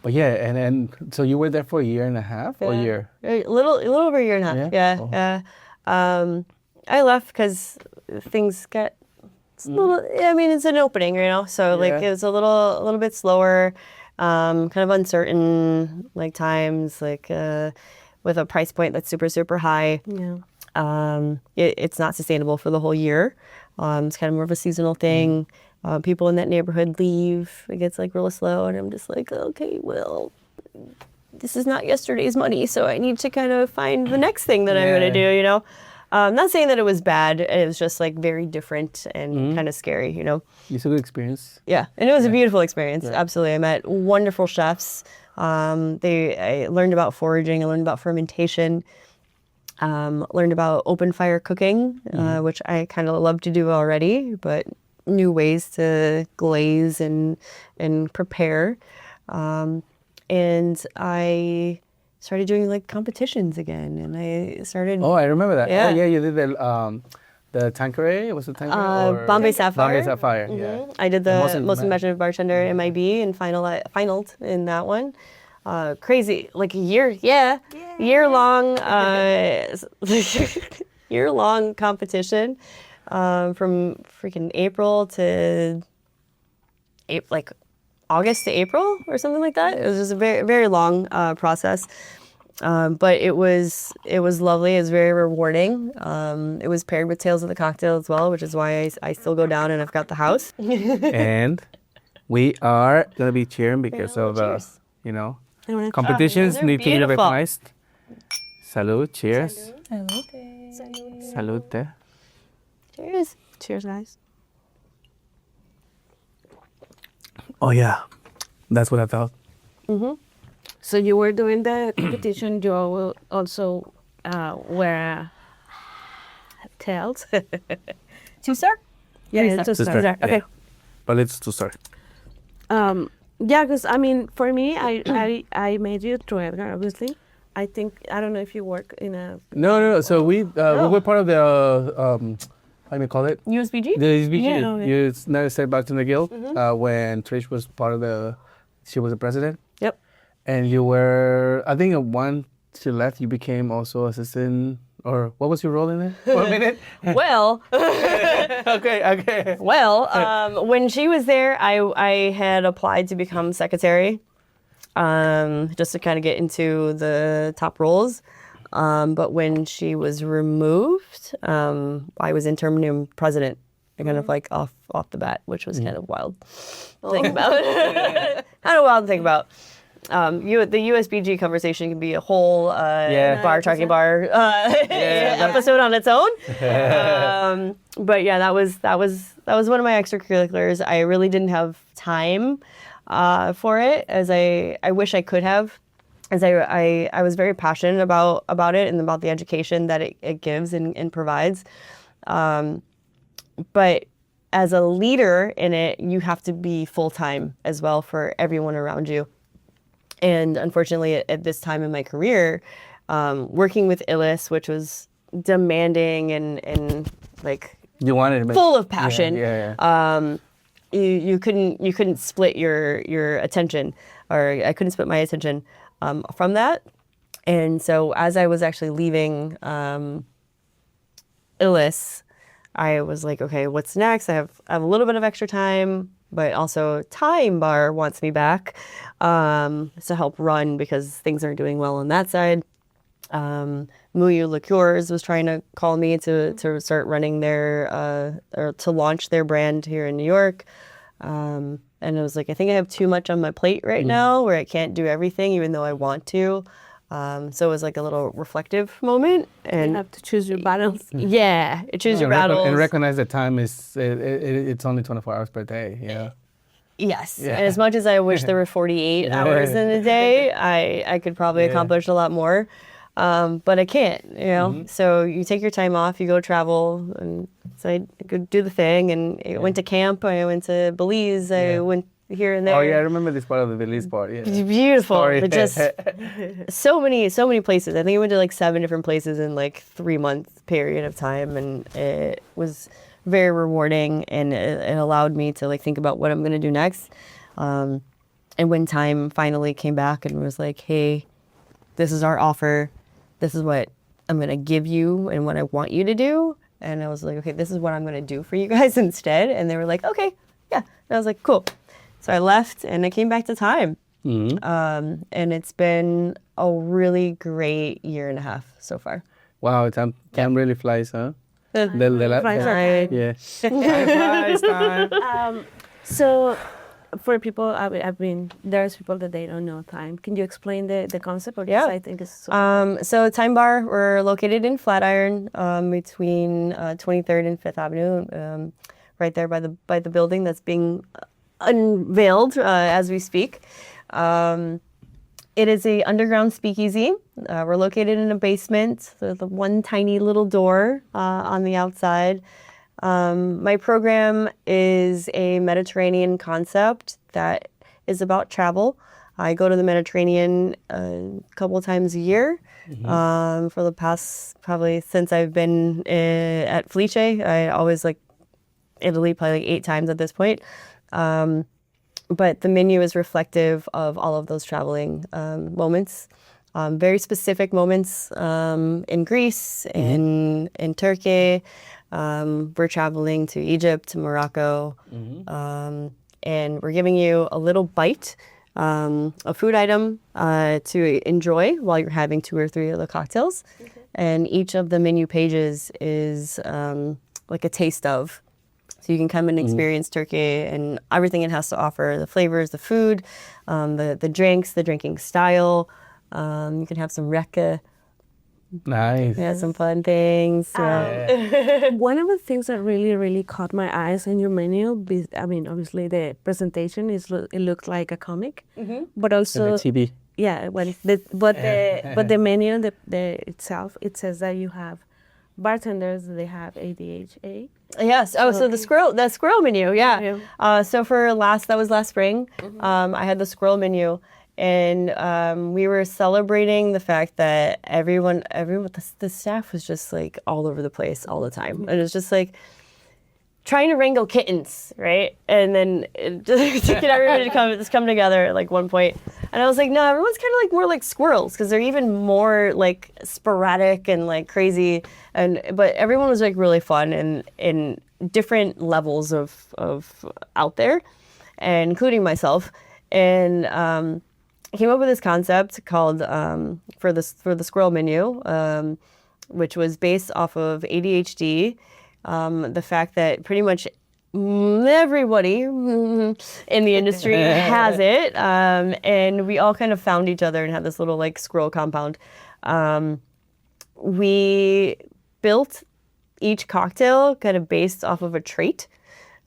But yeah, and so you were there for a year and a half or a year? A little over a year and a half, yeah. I left because things got a little, I mean, it's an opening, you know? So like it was a little bit slower, kind of uncertain, like times, like with a price point that's super, super high. Yeah. It's not sustainable for the whole year. It's kind of more of a seasonal thing. People in that neighborhood leave. It gets like real slow, and I'm just like, okay, well, this is not yesterday's money, so I need to kind of find the next thing that I'm going to do, you know? Not saying that it was bad. It was just like very different and kind of scary, you know? It's a good experience. Yeah, and it was a beautiful experience. Yeah. Absolutely. I met wonderful chefs. I learned about foraging. I learned about fermentation. Learned about open fire cooking, which I kind of love to do already, but new ways to glaze and prepare. And I started doing like competitions again, and I started. Oh, I remember that. Yeah, you did the Tanqueray. Was it Tanqueray? Bombay Sapphire. Bombay Sapphire. Yeah. I did the most imaginative bartender MIB and finaled in that one. Crazy, like a year, year long competition from freaking April to like August to April or something like that. It was just a very, very long process, but it was lovely. It was very rewarding. It was paired with Tales of the Cocktail as well, which is why I still go down and I've got the house. And we are gonna be cheering because of you know. Competitions need to be recognized. Salud, cheers. Salute. Salute. Cheers. Cheers, guys. Oh yeah, that's what I thought. So you were doing the competition. You will also wear tails. 2-star? Yeah, 2-star. Okay. But it's 2-star. Yeah, because I mean, for me, I made you through Edgar, obviously. I don't know if you work in a... No. So we were part of the, how do you call it? USBG? The USBG. Yeah, United States Bartender Guild, when Trish was part of she was the president. Yep. And you were, I think once she left, you became also assistant, or what was your role in it for a minute? Well. Okay. Well, when she was there, I had applied to become secretary, just to kind of get into the top roles. But when she was removed, I was interim president, kind of like off the bat, which was kind of wild to think about. Kind of wild to think about. the USBG conversation can be a whole bar talking bar episode on its own. But yeah, that was one of my extracurriculars. I really didn't have time for it, as I wish I could have, as I was very passionate about it and about the education that it gives and provides. But as a leader in it, you have to be full-time as well for everyone around you. And unfortunately, at this time in my career, working with Illis, which was demanding and like you wanted to full of passion, you couldn't split your attention, or I couldn't split my attention from that. And so as I was actually leaving Illis, I was like, okay, what's next? I have a little bit of extra time, but also Thyme Bar wants me back to help run because things aren't doing well on that side. Muyu Liqueurs was trying to call me to start running their or to launch their brand here in New York. And I was like, I think I have too much on my plate right now where I can't do everything even though I want to. So it was like a little reflective moment, and you have to choose your battles. Yeah, choose your battles and recognize that time is it's only 24 hours per day. Yeah. Yes, and as much as I wish there were 48 hours in a day, I could probably accomplish a lot more, but I can't. You know, so you take your time off, you go travel, and so I could do the thing, and I went to camp, I went to Belize, I went here and there. Oh yeah, I remember this part of the Belize part. Yeah, it's beautiful. It just so many places. I think I went to like 7 different places in like 3-month period of time, and it was very rewarding, and it allowed me to like think about what I'm going to do next. And when time finally came back and was like, hey, this is our offer, this is what I'm going to give you and what I want you to do, and I was like, okay, this is what I'm going to do for you guys instead. And they were like, okay, yeah. And I was like, cool. So I left and I came back to Thyme. And it's been a really great 1.5 years so far. Wow, time really flies, huh? Yeah. So for people, there's people that they don't know Thyme. Can you explain the concept of this? I think it's so Thyme Bar, we're located in Flatiron between 23rd and 5th Avenue, right there by the building that's being unveiled as we speak. It is a underground speakeasy. We're located in a basement, so the one tiny little door on the outside. My program is a Mediterranean concept that is about travel. I go to the Mediterranean a couple of times a year. For the past, probably since I've been at Felice, I always like Italy, probably like 8 times at this point. But the menu is reflective of all of those traveling moments, very specific moments in Greece, in Turkey. We're traveling to Egypt, to Morocco, and we're giving you a little bite, a food item to enjoy while you're having 2 or 3 of the cocktails. And each of the menu pages is like a taste of. So you can come and experience Turkey and everything it has to offer, the flavors, the food, the drinks, the drinking style. You can have some reka. Nice. Yeah, some fun things. One of the things that really, really caught my eyes in your menu, I mean, obviously the presentation, it looked like a comic, but also... TV. Yeah, but the menu itself, it says that you have bartenders, they have ADHA. Yes. Oh, so the squirrel menu. Yeah. So that was last spring. I had the squirrel menu, and we were celebrating the fact that everyone, the staff was just like all over the place all the time, and it was just like trying to wrangle kittens, right? And then just to get everybody to come together at like one point. And I was like, no, everyone's kind of like more like squirrels because they're even more like sporadic and like crazy. But everyone was like really fun and in different levels of out there, and including myself. And I came up with this concept called for the squirrel menu, which was based off of ADHD. The fact that pretty much everybody in the industry has it. And we all kind of found each other and had this little like squirrel compound. We built each cocktail kind of based off of a trait.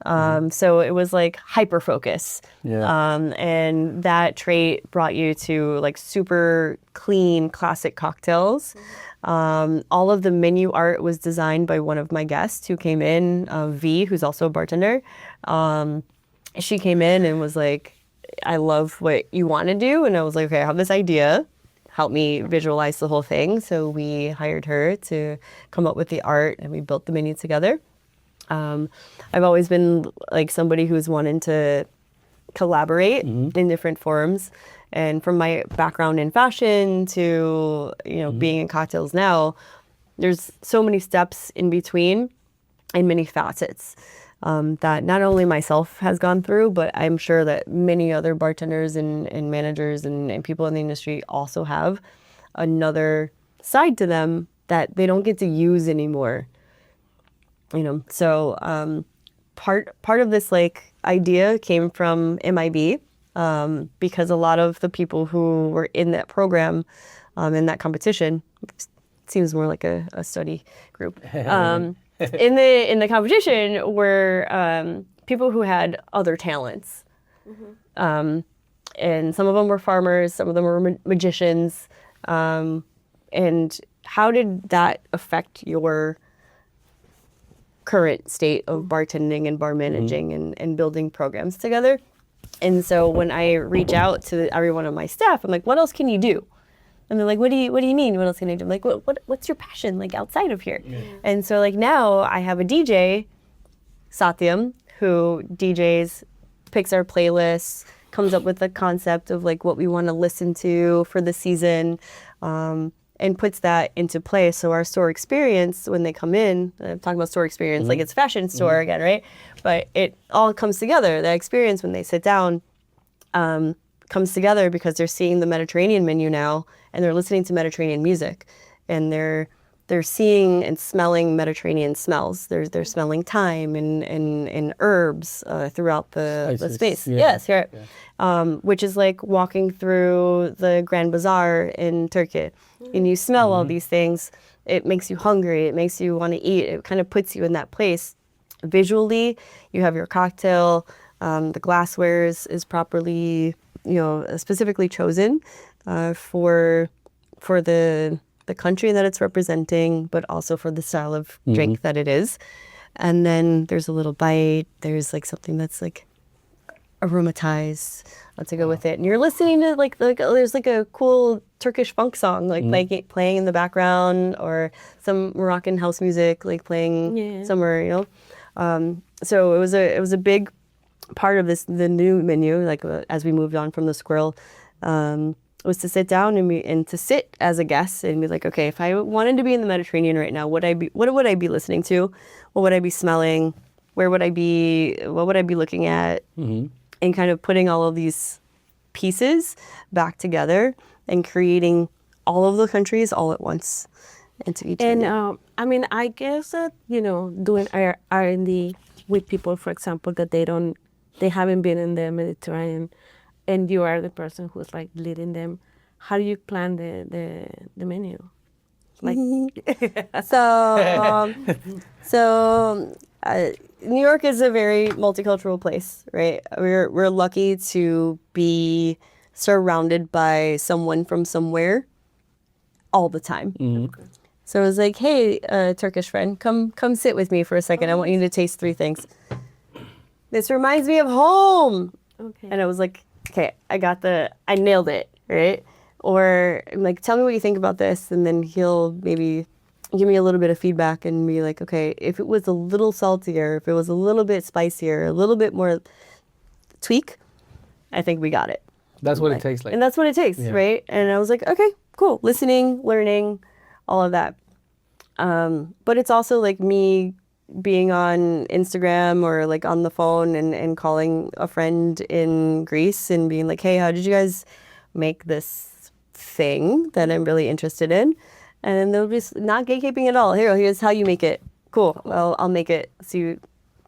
So it was like hyper focus. And that trait brought you to like super clean classic cocktails. All of the menu art was designed by one of my guests who came in, V, who's also a bartender. She came in and was like, I love what you want to do. And I was like, okay, I have this idea. Help me visualize the whole thing. So we hired her to come up with the art and we built the menu together. I've always been like somebody who's wanted to collaborate in different forms. And from my background in fashion to, being in cocktails now, there's so many steps in between and many facets that not only myself has gone through, but I'm sure that many other bartenders and managers and people in the industry also have another side to them that they don't get to use anymore. So part of this like idea came from MIB. Because a lot of the people who were in that program, in that competition, seems more like a study group, in the competition were people who had other talents. And some of them were farmers, some of them were magicians. And how did that affect your current state of bartending and bar managing and building programs together? And so when I reach out to every one of my staff, I'm like, what else can you do? And they're like, what do you mean? What else can I do? I'm like, what's your passion like outside of here? And so like now I have a DJ, Satyam, who DJs, picks our playlists, comes up with the concept of like what we want to listen to for the season, and puts that into play. So our store experience, when they come in, I'm talking about store experience, like it's fashion store again, right? But it all comes together. That experience when they sit down comes together because they're seeing the Mediterranean menu now and they're listening to Mediterranean music and they're seeing and smelling Mediterranean smells. They're smelling thyme and herbs throughout the space. Yeah. Yes, here, which is like walking through the Grand Bazaar in Turkey. And you smell all these things. It makes you hungry. It makes you want to eat. It kind of puts you in that place. Visually, you have your cocktail. The glassware is properly, specifically chosen for the country that it's representing, but also for the style of drink that it is. And then there's a little bite. There's like something that's like aromatized to go with it. And you're listening to like there's like a cool Turkish funk song like playing in the background, or some Moroccan house music like playing somewhere. So it was a big part of the new menu. Like as we moved on from the squirrel. Was to sit down and to sit as a guest and be like, okay, if I wanted to be in the Mediterranean right now, what would I be listening to? What would I be smelling? What would I be looking at? And kind of putting all of these pieces back together and creating all of the countries all at once into each. And I guess that doing R&D with people, for example, that they haven't been in the Mediterranean. And you are the person who's like leading them. How do you plan the menu? Like, New York is a very multicultural place, right? We're lucky to be surrounded by someone from somewhere all the time. So I was like, hey, Turkish friend, come sit with me for a second. I want you to taste 3 things. This reminds me of home. Okay. And I was like, okay, I nailed it, right? Or I'm like, tell me what you think about this. And then he'll maybe give me a little bit of feedback and be like, okay, if it was a little saltier, if it was a little bit spicier, a little bit more tweak, I think we got it. That's what it takes. Like. And that's what it takes, right? And I was like, okay, cool. Listening, learning, all of that. But it's also like me being on Instagram or like on the phone and calling a friend in Greece and being like, hey, how did you guys make this thing that I'm really interested in? And then they'll be not gatekeeping at all. Here's how you make it. Cool. Well, I'll make it. So you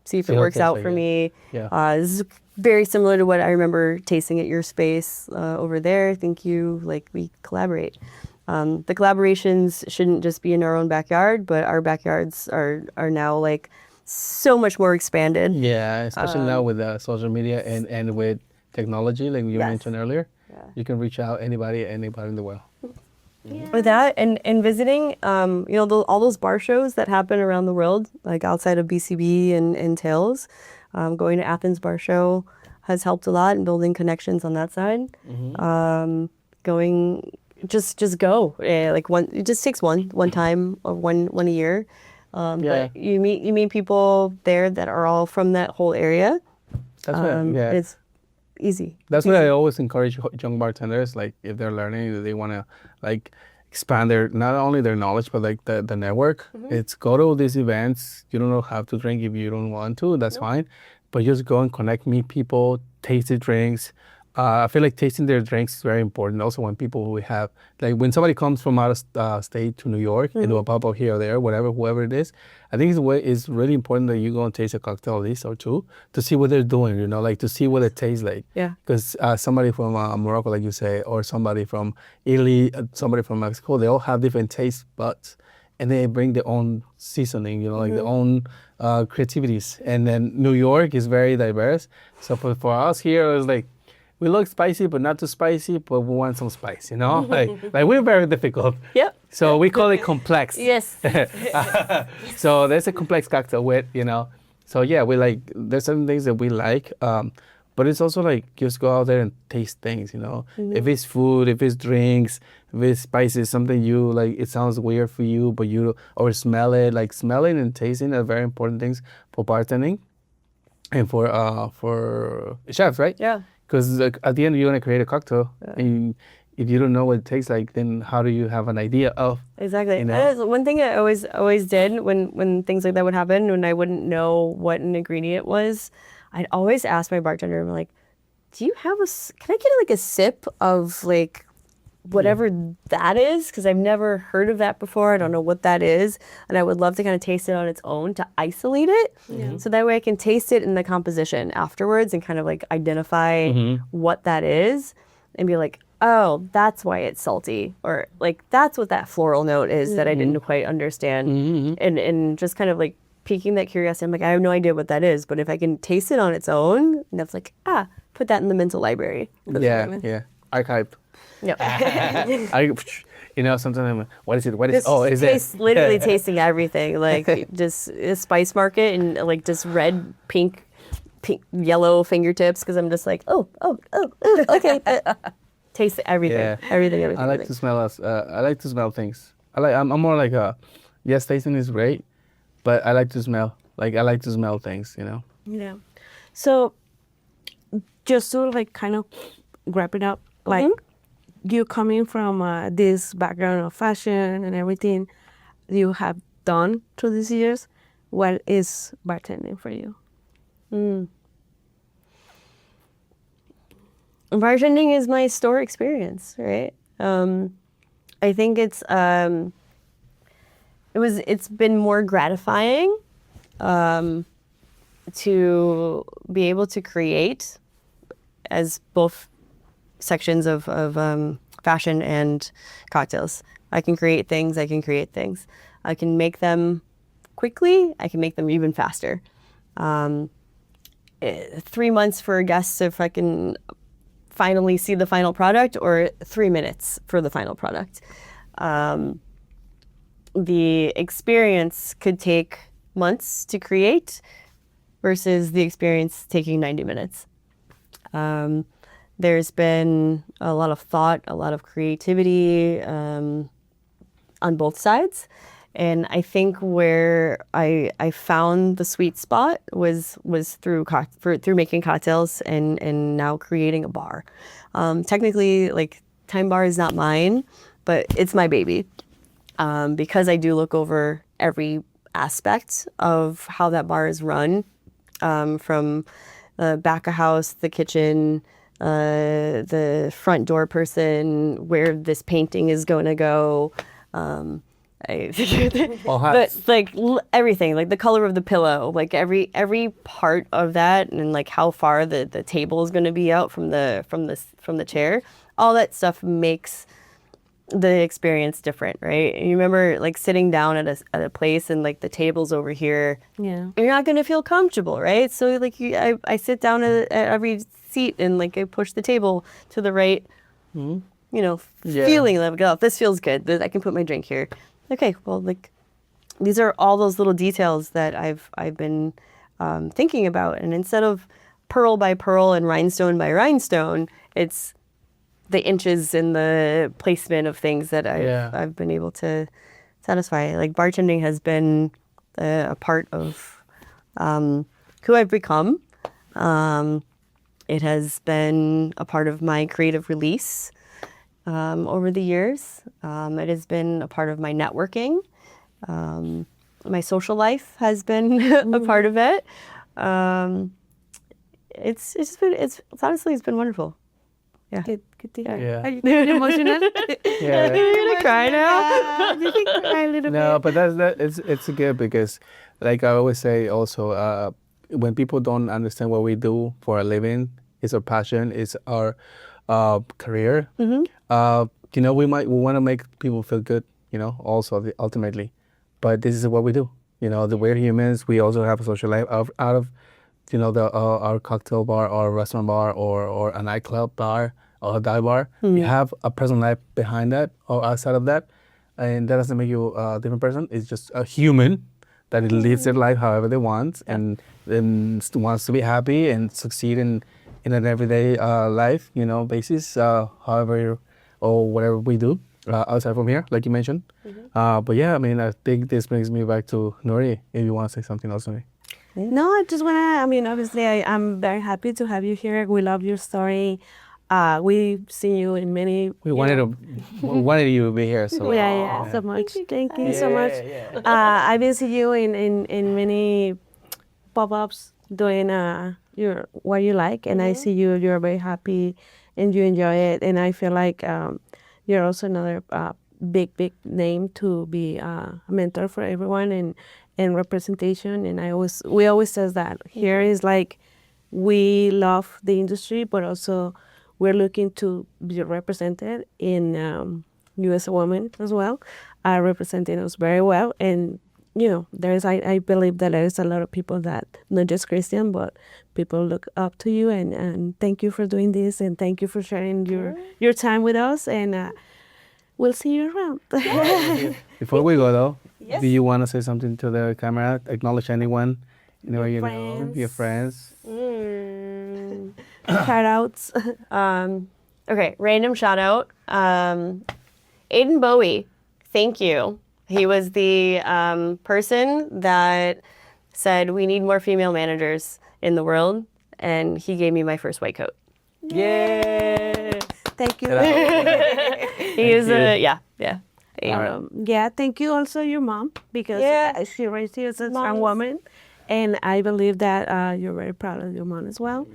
see if it works out for me. Yeah. This is very similar to what I remember tasting at your space over there. Thank you. Like, we collaborate. The collaborations shouldn't just be in our own backyard, but our backyards are now like so much more expanded. Yeah, especially now with social media and with technology, like you mentioned earlier. Yeah. You can reach out anybody in the world. Yeah. With that and visiting, all those bar shows that happen around the world, like outside of BCB and Tails, going to Athens Bar Show has helped a lot in building connections on that side. Just go. It just takes one time or one a year. But you meet people there that are all from that whole area. That's right. It's easy. That's why I always encourage young bartenders, like if they're learning, they want to like expand not only their knowledge, but like the network. It's go to these events. You don't have to drink if you don't want to. That's fine. But just go and connect, meet people, taste the drinks. I feel like tasting their drinks is very important. Also, when people who have, like when somebody comes from out of state to New York and do a pop-up here or there, whoever it is, I think it's really important that you go and taste a cocktail at least or two to see what they're doing, like to see what it tastes like. Yeah. Because somebody from Morocco, like you say, or somebody from Italy, somebody from Mexico, they all have different taste buds. And they bring their own seasoning, like their own creativities. And then New York is very diverse. So for us here, it's like, we look spicy, but not too spicy, but we want some spice, like we're very difficult. Yep. So we call it complex. Yes. So there's a complex cocktail with, So yeah, there's certain things that we like, but it's also like just go out there and taste things, If it's food, if it's drinks, if it's spices, something you like, it sounds weird for you, but or smell it. Like smelling and tasting are very important things for bartending and for chefs, right? Yeah. Because at the end, you're going to create a cocktail. And if you don't know what it tastes like, then how do you have an idea of? Exactly. That is one thing I always did when things like that would happen, when I wouldn't know what an ingredient was, I'd always ask my bartender, I'm like, do you have can I get like a sip of like whatever that is? Because I've never heard of that before. I don't know what that is. And I would love to kind of taste it on its own to isolate it. So that way I can taste it in the composition afterwards and kind of like identify what that is and be like, oh, that's why it's salty. Or like, that's what that floral note is that I didn't quite understand. And just kind of like piquing that curiosity. I'm like, I have no idea what that is. But if I can taste it on its own, that's like, put that in the mental library. Yeah. Archive. Yep. Sometimes I'm like, what is it? What is it? Oh, is it? Literally tasting everything, like just a spice market and like just red, pink, yellow fingertips because I'm just like, oh, okay. Taste everything, everything. I like to smell I like to smell things. I'm more like yes, tasting is great, but I like to smell. Like I like to smell things, Yeah. So just to like kind of wrap it up, like you coming from this background of fashion and everything you have done through these years, what is bartending for you? Bartending is my store experience, right? I think it's been more gratifying to be able to create as both sections of fashion and cocktails. I can create things. I can make them quickly. I can make them even faster. 3 months for a guest if I can finally see the final product, or 3 minutes for the final product. The experience could take months to create versus the experience taking 90 minutes. There's been a lot of thought, a lot of creativity on both sides. And I think where I found the sweet spot was through making cocktails and now creating a bar. Technically, like Thyme Bar is not mine, but it's my baby. Because I do look over every aspect of how that bar is run, from the back of house, the kitchen, the front door person, where this painting is going to go, But like everything, like the color of the pillow, like every part of that, and like how far the table is going to be out from the chair, all that stuff makes the experience different, right? And you remember like sitting down at a place and like the table's over here, Yeah. you're not going to feel comfortable, right? So like I sit down at every seat and like I push the table to the right, feeling like, oh, this feels good. I can put my drink here. Okay, well, like these are all those little details that I've been thinking about, and instead of pearl by pearl and rhinestone by rhinestone, it's the inches and the placement of things that I've been able to satisfy. Like bartending has been a part of who I've become. It has been a part of my creative release over the years. It has been a part of my networking. My social life has been a part of it. It's honestly been wonderful. Yeah. Good to hear. Yeah. Are you getting emotional? Yeah. You're gonna cry now? You can cry a little No, bit. but it's good because, like I always say, also when people don't understand what we do for a living, it's our passion, it's our career. We want to make people feel good. Also ultimately, but this is what we do. We're humans. We also have a social life out of our cocktail bar or restaurant bar or a nightclub bar or a dive bar. You have a personal life behind that or outside of that, and that doesn't make you a different person. It's just a human that lives their life however they want and wants to be happy and succeed in an everyday life, basis, however or whatever we do outside from here, like you mentioned. But yeah, I think this brings me back to Nuri. If you want to say something else to me. No, I just want to, obviously, I'm very happy to have you here. We love your story. We've seen you in many... We wanted you to be here. So Yeah, so much. Thank you so much. I've been seeing you in many pop-ups doing what you like, and I see you're very happy and you enjoy it. And I feel like you're also another big name to be a mentor for everyone and representation. And we always says that here is like we love the industry, but also we're looking to be represented in you as a woman as well, representing us very well. And I believe that there is a lot of people that not just Christian, but people look up to you. And thank you for doing this, and thank you for sharing your time with us. And we'll see you around. Before we go though, do you want to say something to the camera? Acknowledge anyone? Your friends. Shout outs. Okay, random shout out. Aiden Bowie, thank you. He was the person that said we need more female managers in the world, and he gave me my first white coat. Yay! Thank you. He is yeah. Thank you also your mom, because she raised you as a strong woman, and I believe that you're very proud of your mom as well.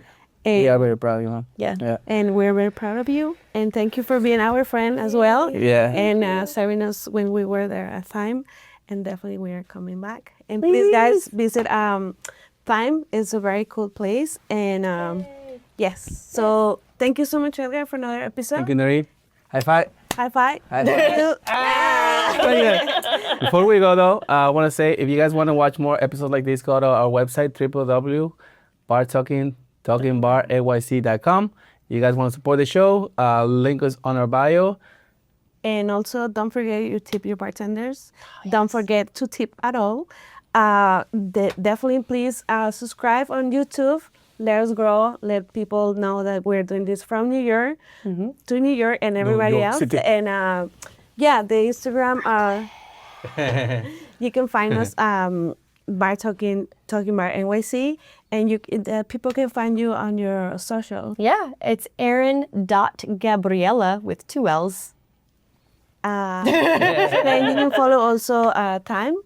And, we are very proud of you, Mom. Yeah. And we're very proud of you, and thank you for being our friend as well. Yeah. And serving us when we were there at Thyme, and definitely we are coming back. And please guys visit Thyme. It's a very cool place, and yes. So thank you so much, Edgar, for another episode. Thank you, Nuri. High five. High five. High five. Before we go though, I want to say if you guys want to watch more episodes like this, go to our website www.bartalkingbar.com. You guys want to support the show? Link is on our bio. And also, don't forget you tip your bartenders. Yes. Don't forget to tip at all. Definitely, please subscribe on YouTube. Let us grow. Let people know that we're doing this from New York to New York and everybody else. City. And the Instagram. You can find us Bar Talking Bar NYC, and people can find you on your social. Yeah, it's Erin.Gabriella with 2 L's. Then you can follow also Thyme.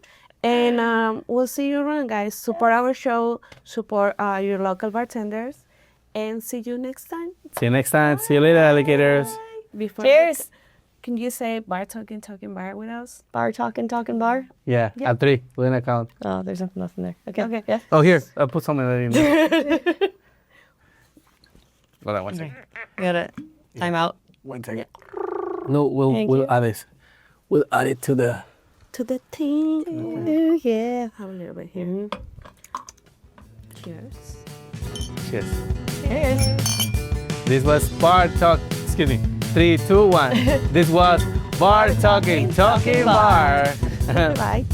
And we'll see you around, guys. Support our show, support your local bartenders, and see you next time. See you next time. Bye. See you later, alligators. Cheers. Can you say bar talking, talking bar with us? Bar talking, talking bar. Yeah, at 3. We're gonna count. Oh, there's nothing there. Okay. Okay. Yeah. Oh, here. I'll put something in there. Hold on one second. Got it. Time out. 1 second. No, we'll Thank you. add this. We'll add it to the. To the team. Ooh, yeah. Have a little bit here. Cheers. Cheers. Cheers. This was bar talk. Excuse me. 3, 2, 1. This was bar talking, talking bar. Bye.